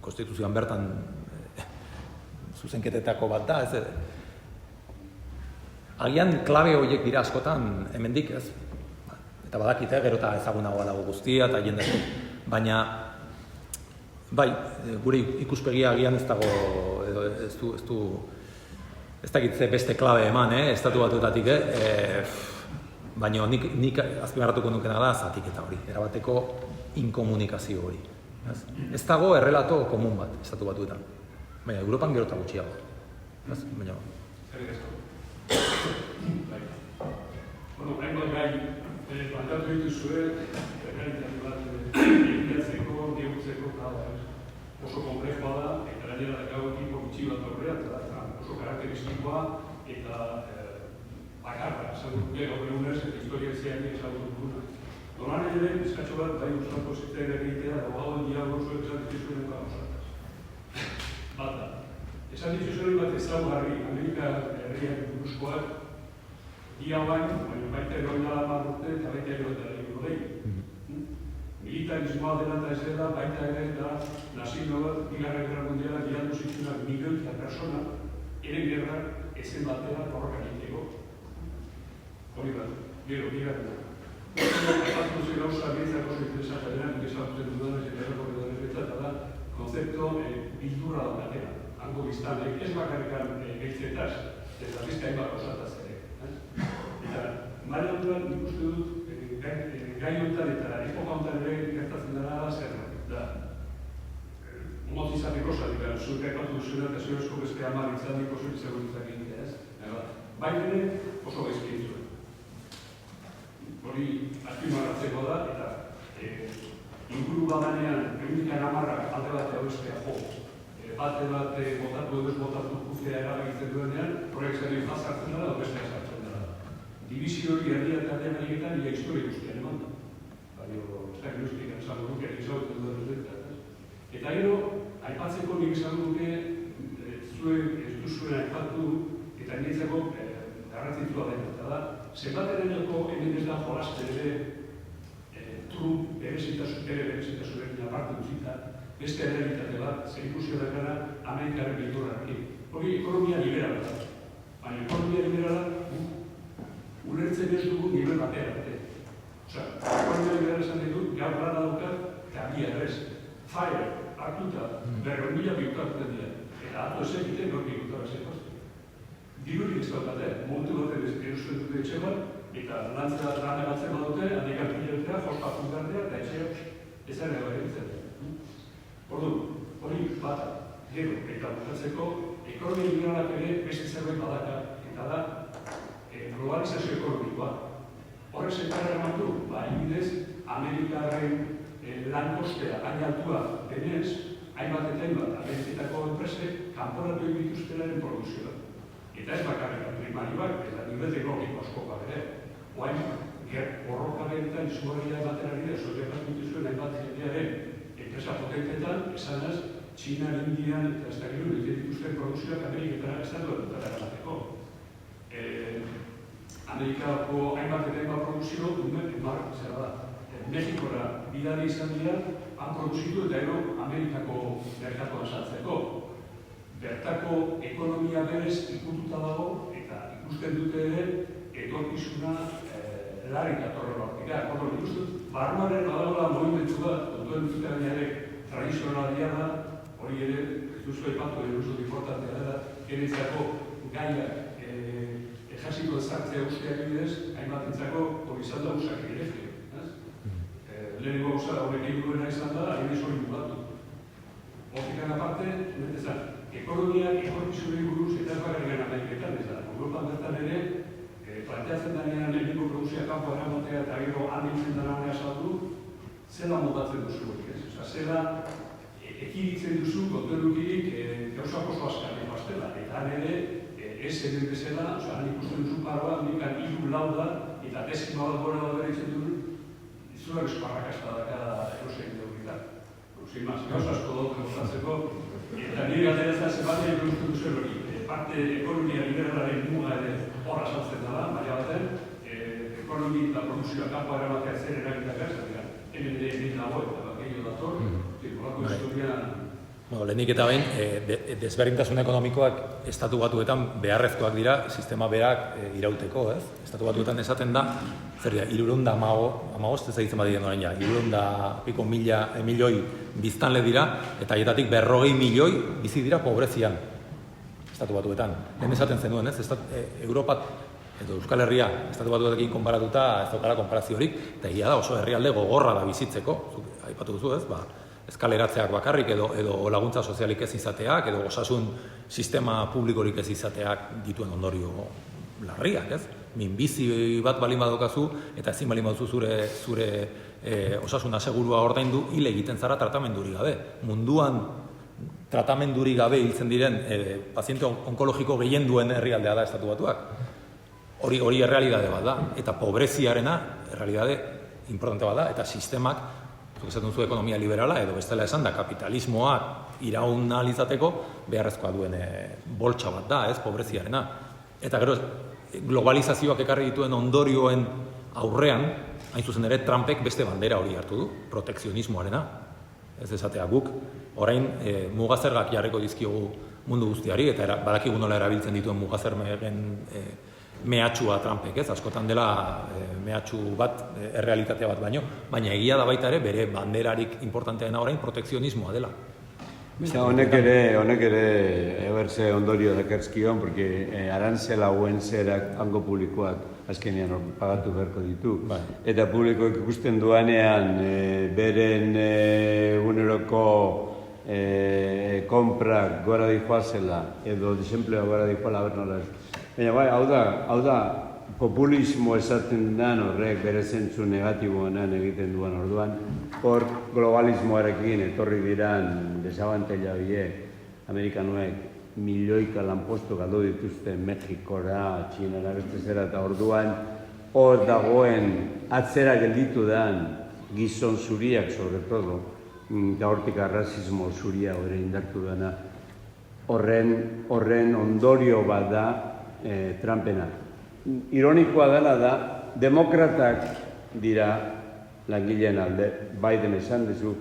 konstituzioan bertan zuzenketetako bat da, ez? Agian klabe horiek dira askotan hemendik, ez? Eta badakite, gero eta ezagunagoa dago guztia eta jende. Baina, bai, gure ikuspegia agian ez dago, edo ez dakit beste klabe eman, estatu batuetatik, baina nik azpimarratuko nukena da zatiketa hori, erabateko inkomunikazio hori. Ez dago errelato komun bat, estatu batuetan. Baina, Europan gero eta gutxiago. Baina, bueno, hainbat gai plantatu dituzue, errealitate bat egiteatzeko, neurtzeko, oso komplejoa da, eta gainera daukagu ekipo gutxi bat aurrean, eta oso karakteristikoa eta bakarra, esan gaur egunez, eta historiak zean ezagutu duguna. Dolan ere, eskatxo bat, bai usako zitzaile egitea, abogado diago oso esan dituzuen duka osataz. Bata, esan dituzuen bat ezagugarri, Amerika herriak buruzkoak, dia bain, baita eroina lamar urte eta baita eroina lamar militarismoa dela eta ez dela, baita ere da nazio bat, bigarren gerra mundiala dialdu zitunak milioi eta persona, ere gerra ezen batera borrokan egiteko. Hori bat, gero, bigarren. Apatu zen gauza bietzak oso interesantzia dena, nik ezagutzen dudanez eta errekorredanez betzat, da konzepto bildurra daukatera. Hango biztanek, ez bakarrikan gehizetaz, eta bizkain bat osataz ere. Eta, maila duan nik uste dut, gai honetan eta epoka honetan ere gertatzen dara zer da. Motz izateko zatik, zuek aipatu duzuna eta zurezko beste hamar itzatik oso izagoetak egitea, ez? Baina oso gaizki zuen. Hori azpimarratzeko da, eta inguru badanean, egundikan hamarrak alde bat eustea jo. Bate bat botatu edo ez botatu guztia erabakitzen duenean, horrek zer jazartzen dara, edo bestea sartzen dara. Divizio hori herria eta den egiten, nire historia guztian eman da. Baina, ez da guztiak esan duke, egizagoetan duen duenetan. Eta gero, aipatzeko nik esan duke, zuen ez duzuen aipatu, eta niretzako garrantzitsua dena. Eta da, zenbatereneko hemen ez da jolasten ere Trump berezitasunekin aparte duzita, beste errealitate bat, zer ikusio dakara Amerikaren bildurrarekin. Hori ekonomia liberala da. Baina ekonomia liberala ulertzen ez dugu nivel batera arte. Osa, ekonomia liberala esan ditut, gaur lana daukat, eta bi errez. Fire, hartuta, 100.000 biutartzen dira. Eta atu ez egiten, hori biutara zekoz. Dirurik ez daukate, montu baten erosten dute etxe bat, eta lantzea batzen badute, handikan pilotea, jospatun gardea, eta etxea ezan ego egiten. Ordu, hori bata, gero, eta bukatzeko, ekonomia liberalak ere beste zerbait badaka, eta da globalizazio ekonomikoa. Horrek zentarra emandu, adibidez, Amerikaren lan kostea hain altua denez, hainbat eta hainbat, Ameriketako enpresek kanporatu egin dituztenaren produzioa. Eta ez bakarrik primarioak, eta nivel teknologiko askoa bere. Oain, borrokaren eta izugarria batera dira, zoiak bat dituzuen hainbat jendearen enpresa potentetan, esanaz, Txinan, Indian eta ez da gero, egiten dituzten produzioak Ameriketara estatu dutara emateko. Amerikako hainbat eta hainbat produzio, zer da, Mexikora bidari izan dira, han produzitu eta ero Amerikako merkatuan saltzeko. Bertako ekonomia berez ikututa dago, eta ikusten dute ere, etorkizuna larrik atorrela hortika. Nik uste dut, barruaren badagoela movimentu bat, kontuen dute baina ere tradizionalia da, hori ere, ez duzko ipatu, ere uste importantea dela, eretzako gaiak ejasiko ezartzea usteak bidez, hainbatentzako hori izan da usak egirezio. Lehenengo gauza horrek egin duena izan da, hainez hori mugatu. Hortikan aparte, netezan, ekonomiak etorkizunei buruz eta ez bakarrik Ameriketan ez da. Europan bertan ere, planteatzen denean lehenengo produzioa kanpo eramatea eta gero handitzen denanea saldu, zela modatzen duzu hori, ez? Osa, zela ekiritzen duzu, kontuelukirik, gauzak oso askarri bastela. Eta ere, ez eren bezala, han ikusten duzu paroa, nikan hiru lau da, eta dezima bat gora da bereitzen duen, izugarrizko arrakasta daka erosein dugu eta. Sin más, gauza asko dut gozatzeko, eta nire galdera ez da zebatea ikusten duzen hori. Parte ekonomia liberalaren muga ere horra saltzen dela, maila baten, ekonomi eta produzioa kanpo eramatea zer eragitak ez, hemen ere egin dago eta gehiago dator, horako historia... Lehenik eta behin, desberdintasun ekonomikoak estatu batuetan beharrezkoak dira sistema berak irauteko, ez? Estatu batuetan esaten da, zer dira, 315 ez egitzen badien orain ja, 300 milioi biztanle dira, eta haietatik 40 milioi bizi dira pobrezian, estatu batuetan. Lehen esaten zenuen, ez? Europat, edo Euskal Herria, estatu batuetekin konparatuta ez daukala konparaziorik, eta egia da oso herrialde gogorra da bizitzeko, aipatu duzu, ez? Eskaleratzeak bakarrik edo laguntza sozialik ez izateak, edo osasun sistema publikorik ez izateak dituen ondorio larriak, ez? Minbizi bat balin badokazu, eta ezin balin baduzu zure osasun asegurua ordaindu, hil egiten zara tratamenduri gabe. Munduan tratamenduri gabe hiltzen diren paziente onkologiko gehien duen herrialdea da estatu batuak. Hori errealidade bat da, eta pobreziarena errealidade importante bat da, eta sistemak esaten zu ekonomia liberala, edo bestela esan da kapitalismoa iraun izateko beharrezkoa duen boltsa bat da, ez, pobreziarena. Eta gero, globalizazioak ekarri dituen ondorioen aurrean, hain zuzen ere, Trumpek beste bandera hori hartu du, protekzionismoarena. Ez esatea guk, orain mugazergak jarriko dizkiogu mundu guztiari, eta badakigu nola erabiltzen dituen mugazermegen mehatxua Trumpek, ez? Askotan dela mehatxu bat, errealitatea bat baina egia da baita ere bere banderarik importanteena orain protekzionismoa dela. Honek ere eberze ondorio dakartzkion, porque arantzela hauen zerak hango publikoak azkenean pagatu beharko ditu. Eta publikoek ikusten duanean beren eguneroko konprak gora dihoazela, edo desemplea gora dihoala bernola. Baina bai, hau da, populismo esaten den horrek bere zentzu negatiboenan egiten duen orduan, hor globalismoarekin etorri diran desabantela biek, Amerikanoek milioika lanpostu galdu dituzte Mexikora, Txinara, beste zera, eta orduan hor dagoen atzera gelditu den gizon zuriak, sobre todo, eta hortik arrazismo zuria hori indartu dena, horren ondorio bat da Trumpena. Ironikoa dela da, demokratak dira langileen alde, Biden esan duzu,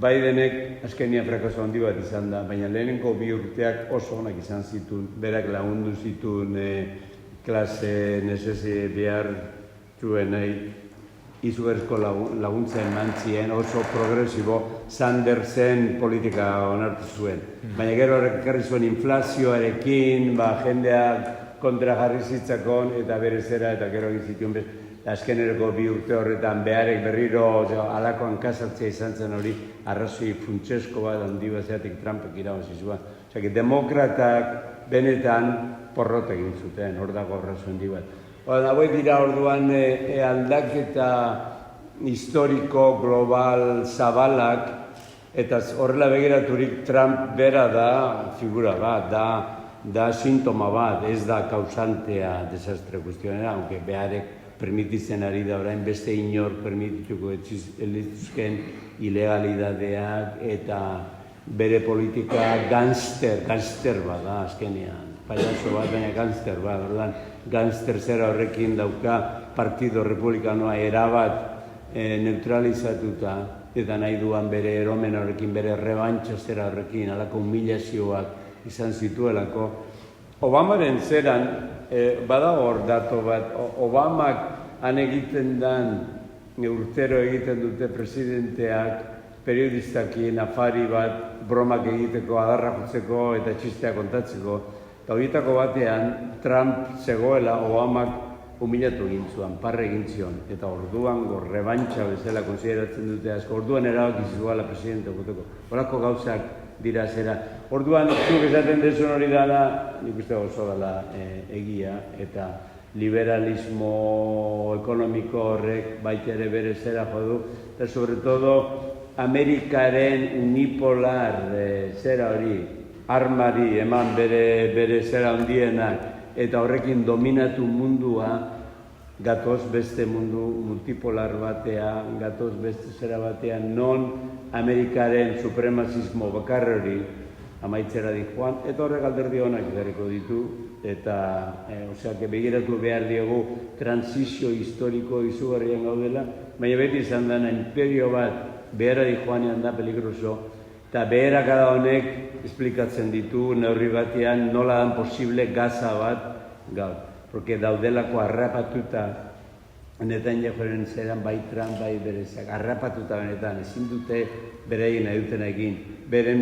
Bidenek azkenian frakaso handi bat izan da, baina lehenengo 2 urteak oso onak izan zituen, berak lagundu zituen klase nesesi behar zuenei, izugarrizko laguntza eman zien, oso progresibo, Sandersen politika onartu zuen. Baina gero horrek ekarri zuen inflazioarekin, jendeak kontra jarri zitzakon eta bere zera eta gero egin zituen azkeneroko 2 urte horretan beharek berriro alakoan kasartzea izan zen hori arrazoi funtsesko bat handi bat zeatik Trumpek irabazi zuen. Osea, demokratak benetan porrot egin zuten, hor dago arrazoi handi bat. Hauek dira orduan aldaketa historiko, global, zabalak, eta horrela begiraturik Trump bera da figura bat, da sintoma bat, ez da kausantea desastre guztionera, aunque beharek permititzen ari da orain beste inor permitituko elituzken ilegalidadeak eta bere politika gangster bat da azkenean. Payaso bat, baina gangster bat, ordan gangster zera horrekin dauka Partido Republikanoa erabat neutralizatuta eta nahi duan bere eromen horrekin, bere rebantxa zera horrekin, alako humilazioak izan zituelako. Obamaren zeran, badago hor dato bat, Obamak han egiten den, urtero egiten dute presidenteak, periodistakin afari bat, bromak egiteko, adarra jotzeko eta txisteak kontatzeko. Eta horietako batean, Trump zegoela Obamak humilatu egin zuen, parre egin zion. Eta orduan rebantxa bezala konsideratzen dute asko, orduan erabakizuala presidente guteko. Horako gauzak dira zera. Orduan, zuk esaten dezun hori dala, nik uste oso dela egia, eta liberalismo ekonomiko horrek baita ere bere zera jodu, eta sobre todo Amerikaren unipolar zera hori, armari eman bere zera handienak, eta horrekin dominatu mundua, gatoz beste mundu multipolar batean, gatoz beste zera batean, non Amerikaren supremazismo bakarri hori amaitzera di joan, eta horrek alderdi honak edarriko ditu, eta begiratu behar diogu transizio historiko izugarrian gaudela, baina beti izan dena imperio bat behera di joanean da peligroso, eta beherakada honek esplikatzen ditu neurri batean nola dan posible Gaza bat gaur, porque daudelako harrapatuta Netanyahuren zeran bai Trump, bai berezak, harrapatuta benetan, ezin dute bereien nahi duten egin, beren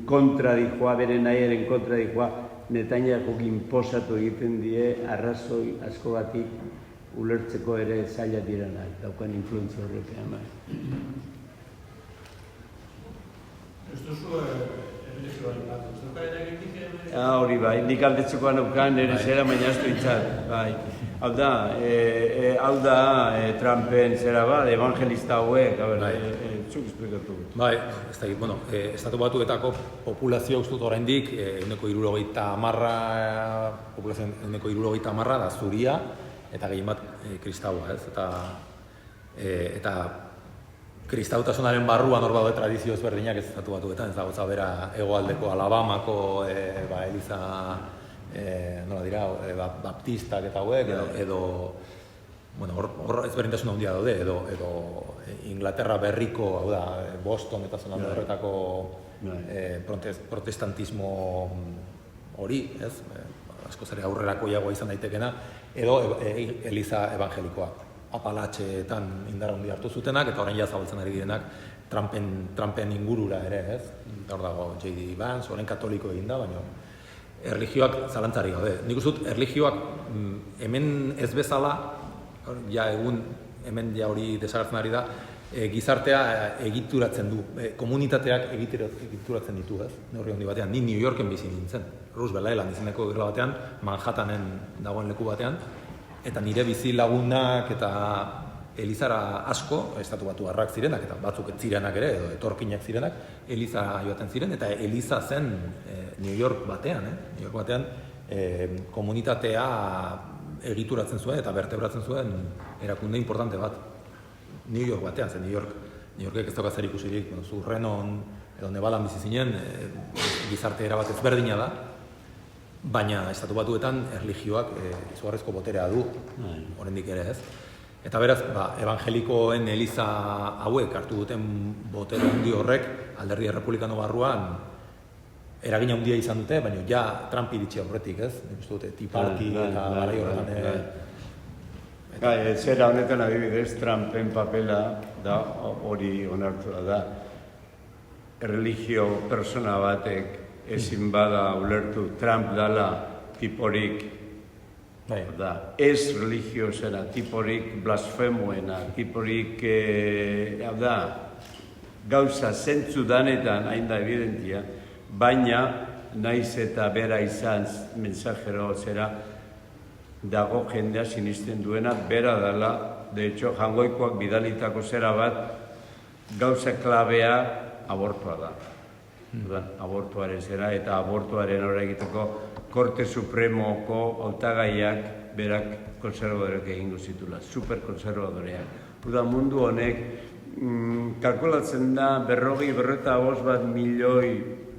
kontra dijoa, beren nahiaren kontra dijoa, Netanyahuk inposatu egiten die arrazoi asko batik ulertzeko ere zaila direnak, daukan influentzia horrepean bai. Ez duzu erlijioaren bat, ez duka ere egitik? Hori bai, nik aldetzekoan aukan ere zera baina astu itzat, bai. Hau da, Trumpen zera bat, evangelista hauek, zuk esplikatu. Bai, ez da, bueno, Estatu Batuetako populazio ustut oraindik ehuneko 70%, populazio ehuneko 70% da zuria, eta gehien bat kristaua, ez? Eta kristautasunaren barruan hor daude tradizio ezberdinak ez Estatu Batuetan, ez da gauza bera hegoaldeko Alabamako eliza nola dira, baptistak eta hauek, edo bueno, hor ezberdintasun handia daude, edo Inglaterra berriko, hau da, Boston eta zonan horretako protestantismo hori, ez? Askoz ere aurrerakoiagoa izan daitekena, edo eliza evangelikoa. Apalatxeetan indar handi hartu zutenak, eta orain zabaltzen ari direnak Trumpen ingurura ere, ez? Hor dago J.D. Vance, orain katoliko egin da, baina erlijioak zalantzari gaude. Nik uste dut, erlijioak hemen ez bezala, ja egun hemen ja hori desagertzen ari da, gizartea egituratzen du, komunitateak egituratzen ditu, ez? Neurri handi batean, ni New Yorken bizi nintzen, Roosevelt Island izeneko gerla batean, Manhattanen dagoen leku batean, eta nire bizi lagunak eta elizara asko, Estatu Batuarrak zirenak, eta batzuk ez zirenak ere, edo etorkinak zirenak, eliza joaten ziren, eta eliza zen New York batean, komunitatea egituratzen zuen eta vertebratzen zuen erakunde importante bat. New York batean zen, New Yorkek ez dauka zer ikusirik, Zurrenon edo Nevadan bizi zinen, gizarte erabat ezberdina da, baina Estatu Batuetan erlijioak izugarrizko boterea du, oraindik ere ez. Eta beraz, evangelikoen eliza hauek hartu duten botere handi horrek, alderdi republikano barruan, eragin handia izan dute, baina ja Trump iritsi aurretik, ez? Nik uste dute, Tea Party eta garai horretan. Zera honetan adibidez, Trumpen papela da hori onartua da. Erlijio persona batek ezin bada ulertu Trump dala tiporik da. Ez religio zera, tiporik blasfemoena, tiporik gauza zentzu danetan hain da evidentia, baina naiz eta bera izan mensajero zera dago jendea sinisten duena, bera dela, de hecho, jangoikoak bidalitako zera bat, gauza klabea abortua da. Abortuaren zera eta abortuaren horre egiteko Korte Supremoko hautagaiak berak konservadoreak egingo zitula, superkonservadoreak. Mundu honek kalkulatzen da 45 milioi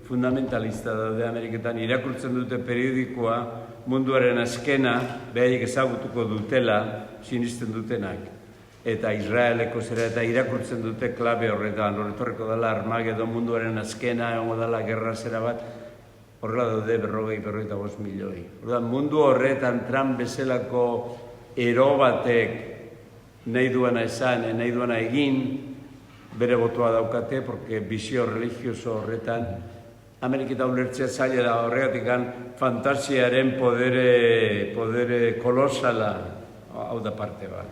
fundamentalista daude Ameriketan, irakurtzen dute periodikoa, munduaren azkena, behaiek ezagutuko dutela, sinisten dutenak. Eta Israeleko zera eta irakurtzen dute klabe horretan, horretorreko dela Armagedon munduaren azkena, egongo dela gerra zera bat, horrela daude 45 milioi. Mundu horretan Trump bezalako ero batek nahi duena esan, nahi duena egin, bere botoa daukate, porque bizio religioso horretan, Ameriketa ulertzea zaila da horregatik fantasiaren podere kolosala, hau da parte bat.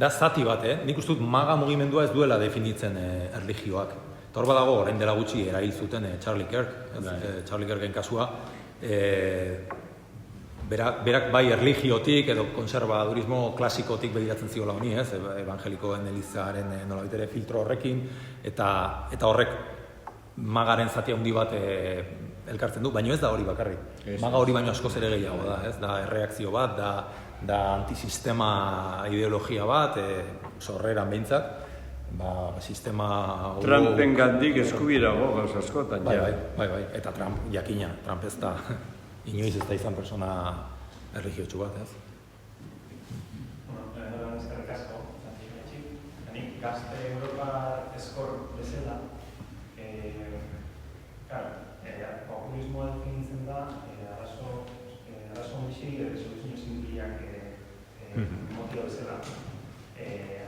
Da zati bat, nik uste dut maga mugimendua ez duela definitzen erlijioak. Eta hor badago, orain dela gutxi erahil zuten Charlie Kirk, Charlie Kirken kasua, berak bai erlijiotik edo konservadurismo klasikotik begiratzen ziola honi, evangelikoen elizaren nolabait ere filtro horrekin, eta horrek magaren zati handi bat elkartzen du, baina ez da hori bakarrik. Maga hori baino askoz ere gehiago da, ez? Da erreakzio bat, da antisistema ideologia bat, sorreran behintzat, sistema... Trumpen gandik eskubirago gauz askotan. Bai. Eta Trump, jakina, Trump ez da, inoiz ez da izan persona erligiotsu bat, ez? Gazte Europa eskor bezala, populismoa definitzen da, arazo honbixi, soluzio zinbiliak motio bezala.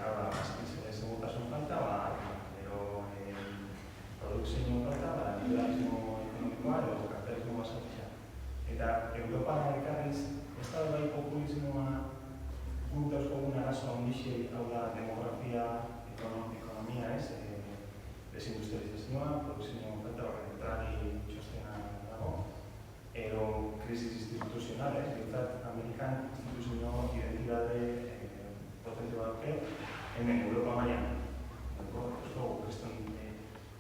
Hau da, segurtasun falta, gero produkzio falta, liberalismo ekonomikoa, edo kapitalismo basatia. Eta Europa ekarriz, ez da bai populismoa puntu euskogun arazo honbixi, hau da, demografia, ekonomia ez, desindustrializazioa, produkzio falta, Draghi txostena dago, edo krisis instituzionales, bintzat Amerikan instituzio identidade potente baduke, hemen Europa mailan, oso kriston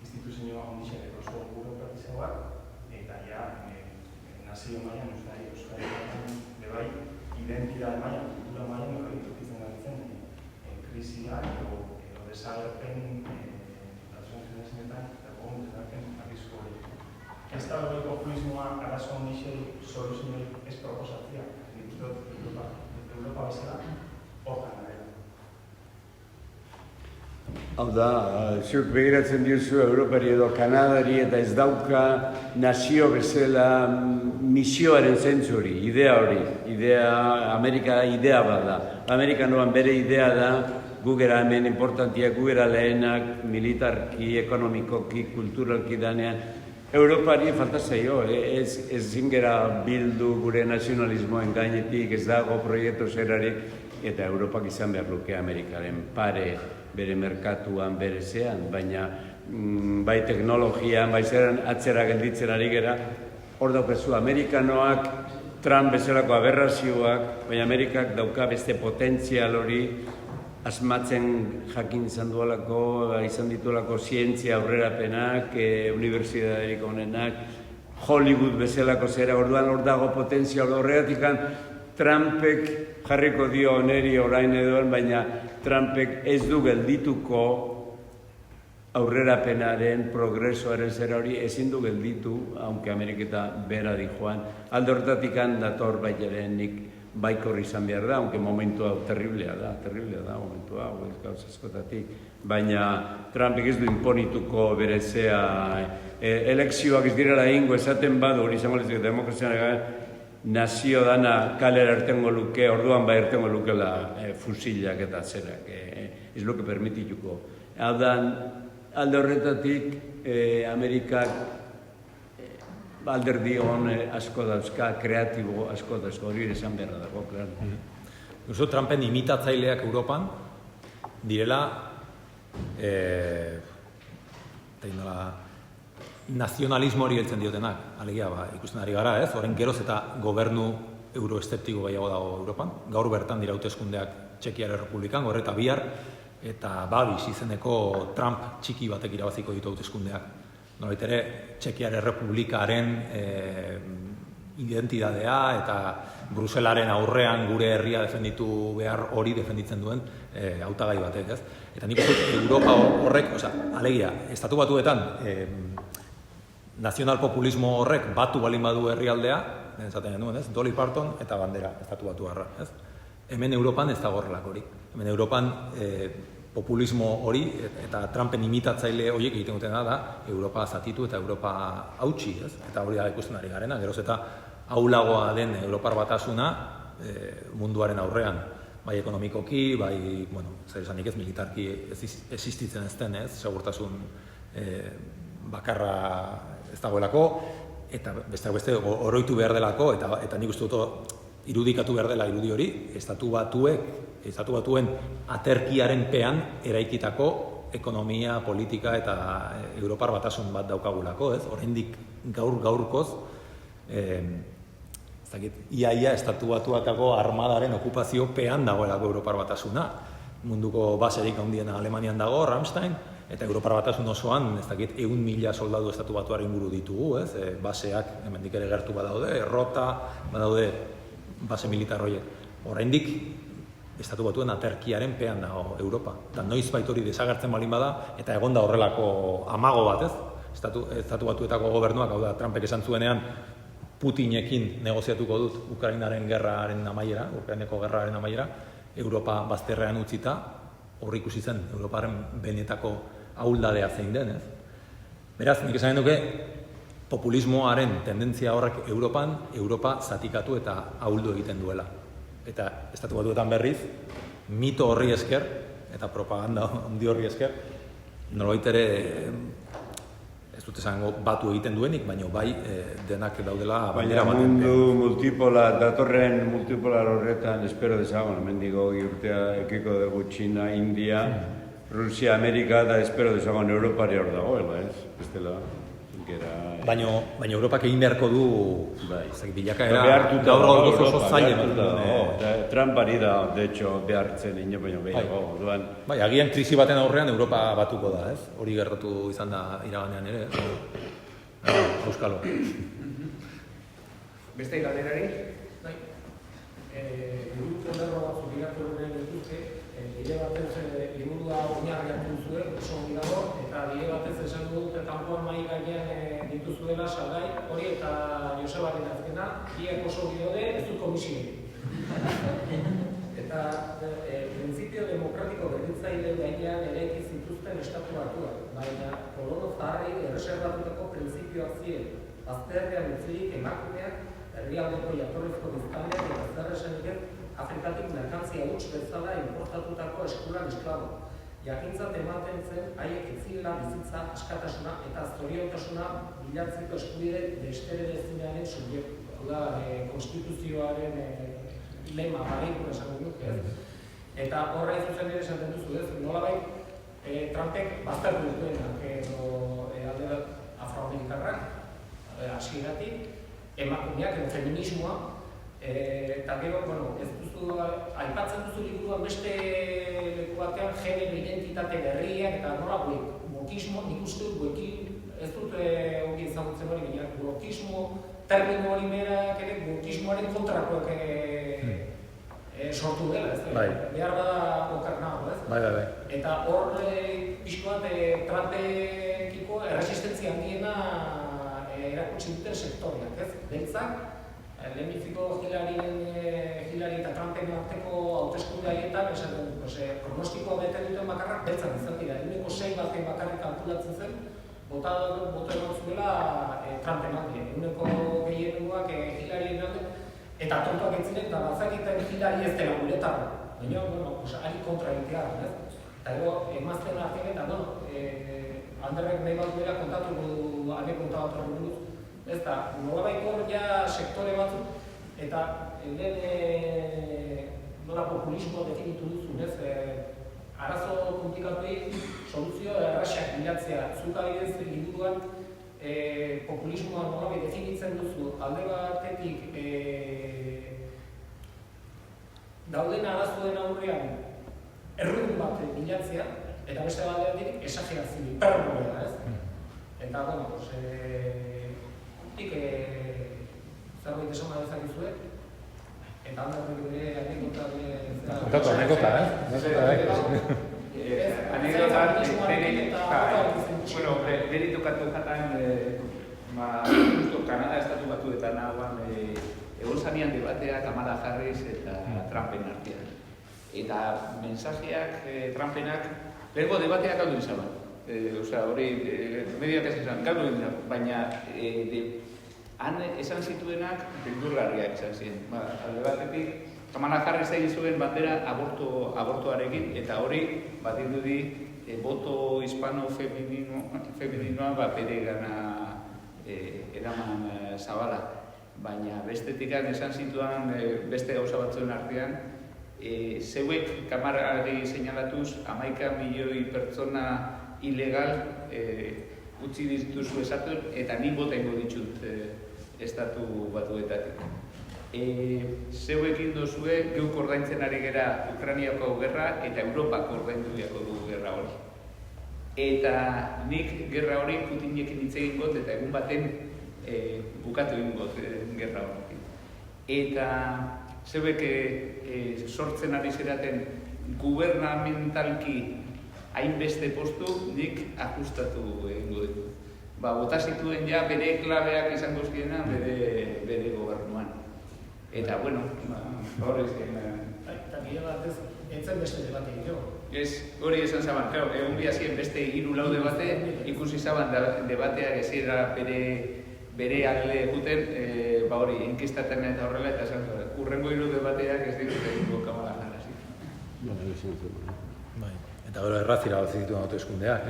instituzio ondixek oso burokratizauak, eta ja, nazio mailan, Euskari mailan, bebai, identidade mailan, kultura mailan, hori tokitzen gaitzen, krisia, edo desagerpen, ez da hori populismoa arazo ondixei soluzionei ez proposatzea. Nik uste dut Europa bezala hortan gara. Hau da, zuk begiratzen diozu Europari edo Kanadari eta ez dauka nazio bezala misioaren zentzu hori, idea hori. Amerika idea bat da. Amerikanoan bere idea da, gu gera hemen importantiak, gu gera lehenak, militarki, ekonomikoki, kulturalki danean. Europari falta zaio, ez zingera bildu gure nazionalismoen gainetik, ez dago proiektu zerarik, eta Europak izan behar luke Amerikaren pare bere merkatuan, bere zean, baina bai teknologian, bai zeran atzera gelditzen ari gera, hor daukazu Amerikanoak, Trump bezalako aberrazioak, baina Amerikak dauka beste potentzial hori, asmatzen jakin izan duelako, izan dituelako zientzia aurrerapenak, unibertsitaterik honenak, Hollywood bezalako zera, orduan hor dago potentzia horregatik, Trumpek jarriko dio oneri orain edoen, baina Trumpek ez du geldituko aurrerapenaren, progresoaren zera hori ezin du gelditu, aunque Ameriketa bera di joan. Alde horretatik dator baitaren nik baikor izan behar da, aunque momentua terriblea da momentua, gauz askotatik. Baina Trumpek ez du imponituko bere zea, elekzioak ez direla ingo esaten badu, hori izango lezik demokrazian nazio dana kalera ertengo luke, orduan bai ertengo lukela fusilak eta zerak, ez luke permitituko. Hau da, alde horretatik, Amerikak alderdi hon asko dauzka, kreatibo asko dauzka, hori esan beharra dago, klaro. Uso, Trumpen imitatzaileak Europan direla nazionalismo hori heltzen diotenak, alegia, ikusten ari gara, ez? Horren geroz eta gobernu euroesteptiko gehiago dago Europan. Gaur bertan dira hauteskundeak Txekiar Errepublikan, gorre eta bihar, eta Babis izeneko Trump txiki batek irabaziko ditu hauteskundeak. Norbait ere, Txekiar Errepublikaren identidadea eta Bruselaren aurrean gure herria defenditu behar hori defenditzen duen hautagai batek, ez? Eta nik uste Europa horrek, alegia, estatu batuetan nazionalpopulismo horrek batu balin badu herrialdea, esaten genuen, ez? Dolly Parton eta bandera estatu batu harra, ez? Hemen Europan ez dago horrelak hori. Hemen Europan populismo hori eta Trumpen imitatzaile horiek egiten dutena da Europa zatitu eta Europa hautsi, ez? Eta hori da ikusten ari garena, geroz eta aulagoa den Europar batasuna munduaren aurrean, bai ekonomikoki, bai, zer esanik ez, militarki existitzen ez den, ez? Segurtasun bakarra ez dagoelako, eta besteak beste oroitu behar delako, eta nik uste dut irudikatu behar dela irudi hori, estatu batuen aterkiaren pean eraikitako ekonomia, politika eta Europar batasun bat daukagulako, ez? Oraindik gaurkoz, iaia estatu batuetako armadaren okupazio pean dagoelako Europar batasuna. Munduko baserik handiena Alemanian dago, Rammstein, Eta Europar Batasun osoan, ez dakit, 100.000 soldadu estatu batuaren inguru ditugu, ez? Baseak, hemendik ere gertu badaude, errota, badaude base militar horiek. Oraindik, estatu batuen aterkiaren pean dago Europa. Eta noiz hori desagertzen balin bada, eta egon da horrelako amago bat, ez? Estatu batuetako gobernuak, hau da, Trumpek esan zuenean, Putinekin negoziatuko dut Ukrainaren gerraren amaiera, Ukraineko gerraren amaiera, Europa bazterrean utzita, hor ikusi zen, Europaren benetako ahuldadea zein den, ez? Beraz, nik esan duke, populismoaren tendentzia horrek Europa zatikatu eta ahuldu egiten duela. Eta estatu batuetan berriz, mito horri esker, eta propaganda handi horri esker, nolabait ere, ez dut esango batu egiten duenik, baina bai denak daudela baina mundu multipolar, datorren multipolar horretan espero dezagon, hemendigo urtea ekiko dugu China, India, Rusia, Amerika, da espero dezagon Europari hor dagoela, ez? Bestela, baina Europak egin beharko du bilakaera behartuta gaur oso zaila. Trumpari da, de hecho, behartzen ino baino gehiago. Bai, agian krisi baten aurrean Europa batuko da, ez? Hori gertatu izan da iraganean ere, Euskalo. Beste galderari? Bai. Liburuko lerro batzuk irakurri nahi dituzte, bide batez liburua oinarriak duzue, oso ongi dago, eta bide batez esan dut kanpoan mahai gainean dituzuela salgai, hori eta Josebaren azkena, biak oso bide ez dut komisioa. Eta prinsipio demokratiko berritzaile gainean eraiki zituzten estatu batuak, baina kolono zaharrei erreserbatutako printzipioak ziren, bazterrean utzirik emakumeak, herrialdeko jatorrizko biztanleak eta zer esanik Afrikatik merkantzia huts bezala importatutako eskulan esklabo. Jakintzat ematen zen, haiek ez zirela bizitza, askatasuna eta zoriontasuna bilatzeko eskubide destere subjektu. Hau da, konstituzioaren lema barriku esan dut, eta horra izuzen ere esaten duzu, ez? Nolabait, Trumpek baztertu dituenak alde afroamerikarrak, hasieratik, emakumeak edo feminismoa, eta gero, ez duzu, aipatzen duzu liburuan beste leku batean genero identitate berriak eta nola wokismo, nik uste dut wekin, ez dut ongi ezagutzen hori ginean, wokismo, termino hori berak ere wokismoaren kontrakoak sortu dela, ez? Behar bada okar nago, ez? Bai. Eta hor pixko bat Trumpekiko erresistentzia handiena erakutsi duten sektoriak, ez? Beltzak, lehenbiziko Hillary eta Trumpen arteko hauteskunde haietan esaten dut, pronostikoa bete duten bakarrak beltzak izan dira, 6 baten bakarrik kalkulatzen zen, bota egon zuela Trumpen alde, gehiengoak Hillaryen alde, eta tontoak entziren, eta bazakiten Hillary ez dela guretarra, baina, ari kontra egitea, eta gero, emazten artean eta, Anderrek nahi bat duela kontatu du ane kontatu buruz. Ez da, nolabait hor ja sektore batzuk, eta nola populismo definitu duzun, ez? Arazo komplikatuei soluzio erraxak bilatzea. Zuk adibidez liburuan populismoa nolabait definitzen duzu alde batetik dauden arazoen aurrean errudun bat bilatzea, eta beste batetik esagerazio, hiperbolea, ez? Eta, zerbait esan badezakizue, eta handatik ere anekdota, beri tokatu jatan, Kanada estatu batuetan hauan, egon zanean debatea Kamala Harris eta Trumpen artean. Eta mensajeak, Trumpenak, lehenko debateak galdu izan. Hori, medioak ez izan, galdu izan, baina han esan zituenak beldurgarriak izan ziren. Alde batetik, Kamala Harris egin zuen bandera abortuarekin, eta hori bat indudi boto hispano-femininoa bere gana eraman zabala. Baina bestetik esan zituan beste gauza batzuen artean, zeuek kamarari seinalatuz 11 milioi pertsona ilegal utzi dituzu esatuen, eta nik bota ingo ditut estatu batuetatik. Zeuek indozue, geuk ordaintzen ari gera Ukrainiako gerra eta Europak ordaindu diako du gerra hori. Eta nik gerra hori Putinekin hitz egin got, eta egun baten bukatu egin got gerra hori. Eta zeuek sortzen ari zeraten gubernamentalki hainbeste postu nik ajustatu egingo dut. Bota zituen ja bere klabeak izango ziena bere gobernuan. Eta, bueno, hori ezken... Eta bide batez, entzen beste debate gehiago. Ez, hori esan zaban, egun bihazien beste 3-4 debate, ikusi zaban debateak ezira bere alde juten, hori, enkistaten eta horrela, eta esan zaban, urrengo 3 debateak ez ditut egingo kamala jarazi. Bai, eta gero errazira bat zituen hauteskundeak,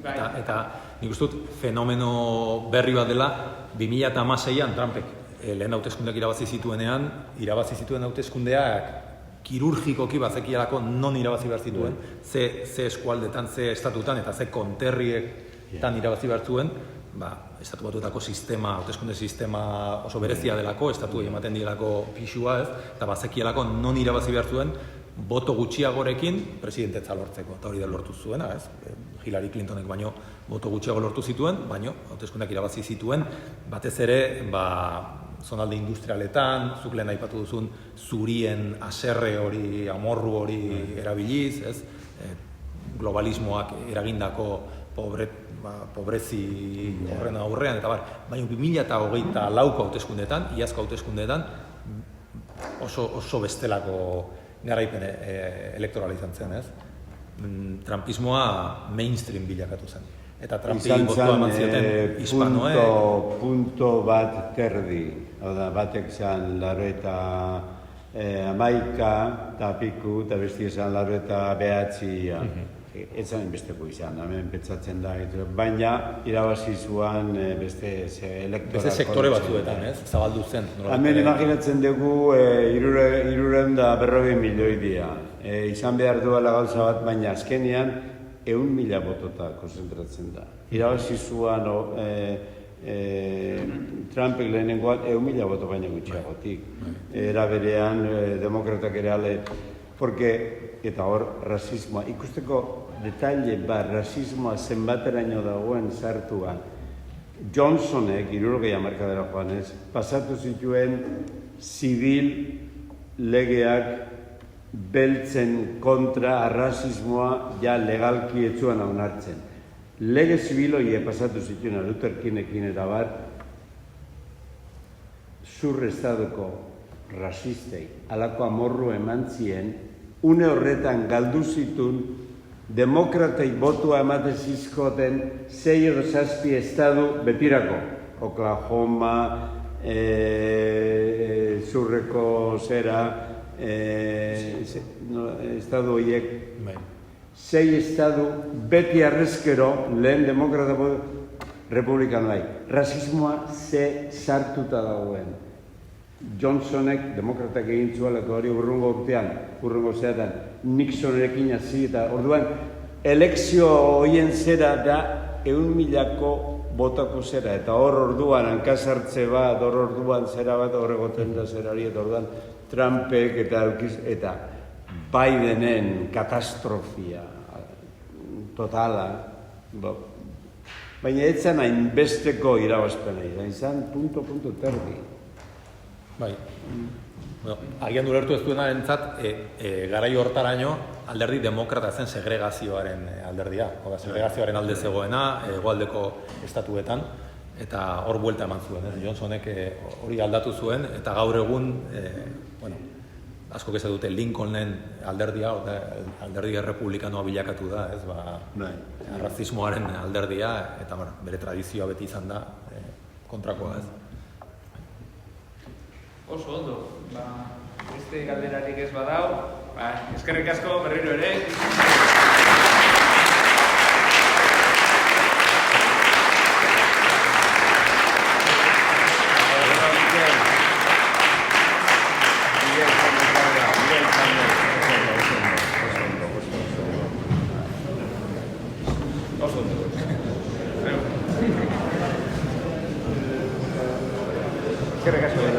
Eta nik uste dut fenomeno berri bat dela 2016an Trumpek lehen hauteskundeak irabazi zituen hauteskundeak kirurgikoki bazekialako non irabazi behar zituen, ze eskualdetan, ze estatutan eta ze konterrietan irabazi behar zuen, estatu batuetako sistema, hauteskunde sistema oso berezia delako, estatuei ematen direlako pixua ez, eta bazekialako non irabazi behar zuen, boto gutxiagorekin presidentetza lortzeko, eta hori da lortu zuena, ez? Hillary Clintonek baino boto gutxiago lortu zituen, baino hauteskundeak irabazi zituen, batez ere, zonalde industrialetan, zuk lehen aipatu duzun zurien aserre hori, amorru hori erabiliz, ez? Globalismoak eragindako pobrezi horren aurrean, eta baina 2024ko hauteskundeetan, iazko hauteskundeetan, oso bestelako garaipen elektorala izan zen, ez? Trumpismoa mainstream bilakatu zen. Eta Trumpi botua eman zioten hispanoek. Punto bat terdi. Batek zan 91 eta piku, eta besti zan 89. Ez zan besteko izan, hemen pentsatzen da. Baina irabazi zuan beste sektore batzuetan, ez? Zabaldu zen. Hemen imaginatzen dugu 340 milioi dira. Izan behar duela gauza bat, baina azkenean 100.000 botota konzentratzen da. Irabazi zuan Trumpek lehenengoan 100.000 boto baina gutxiagotik. Era berean demokratak ere ale, eta hor rasismoa, ikusteko detaile bat, rasismoa zenbateraino dagoen sartuan, Johnsonek, 60 hamarkadera joanez, pasatu zituen zibil legeak beltzen kontra arrasismoa ja legalki etzuan onartzen. Lege zibiloie pasatu zituen Luther Kingekin eta bat, zur estaduko rasistei alako amorru eman zien, une horretan galdu zitun demokratei botua emate zizkoten 6 edo 7 estadu betirako. Oklahoma, zurreko zera, estadu horiek 6 estadu beti arrezkero lehen demokrata republikan nahi. Rasismoa ze sartuta dagoen. Johnsonek demokratak egin zuelako hori urrungo urtean, urrungo zeatan, Nixonerekin hasi eta orduan elekzio horien zera da 100.000ko botako zera, eta hor orduan hankasartze bat, hor orduan zera bat horregoten da zerari, eta orduan Trumpek eta Bidenen katastrofia totala, baina ez zen hainbesteko irabazpena, izan punto terdi. Bai, agian ulertu ez duenaren zat, garai hortaraino alderdi demokrata zen segregazioaren alderdia. Segregazioaren alde zegoena, hegoaldeko estatuetan, eta hor buelta eman zuen. Johnsonek hori aldatu zuen, eta gaur egun, asko kezat dute Lincolnen alderdia, alderdi republikanoa bilakatu da, arrazismoaren alderdia, eta bere tradizioa beti izan da kontrakoa, ez? Oso ondo, beste galderarik ez badau, eskerrik asko berriro ere.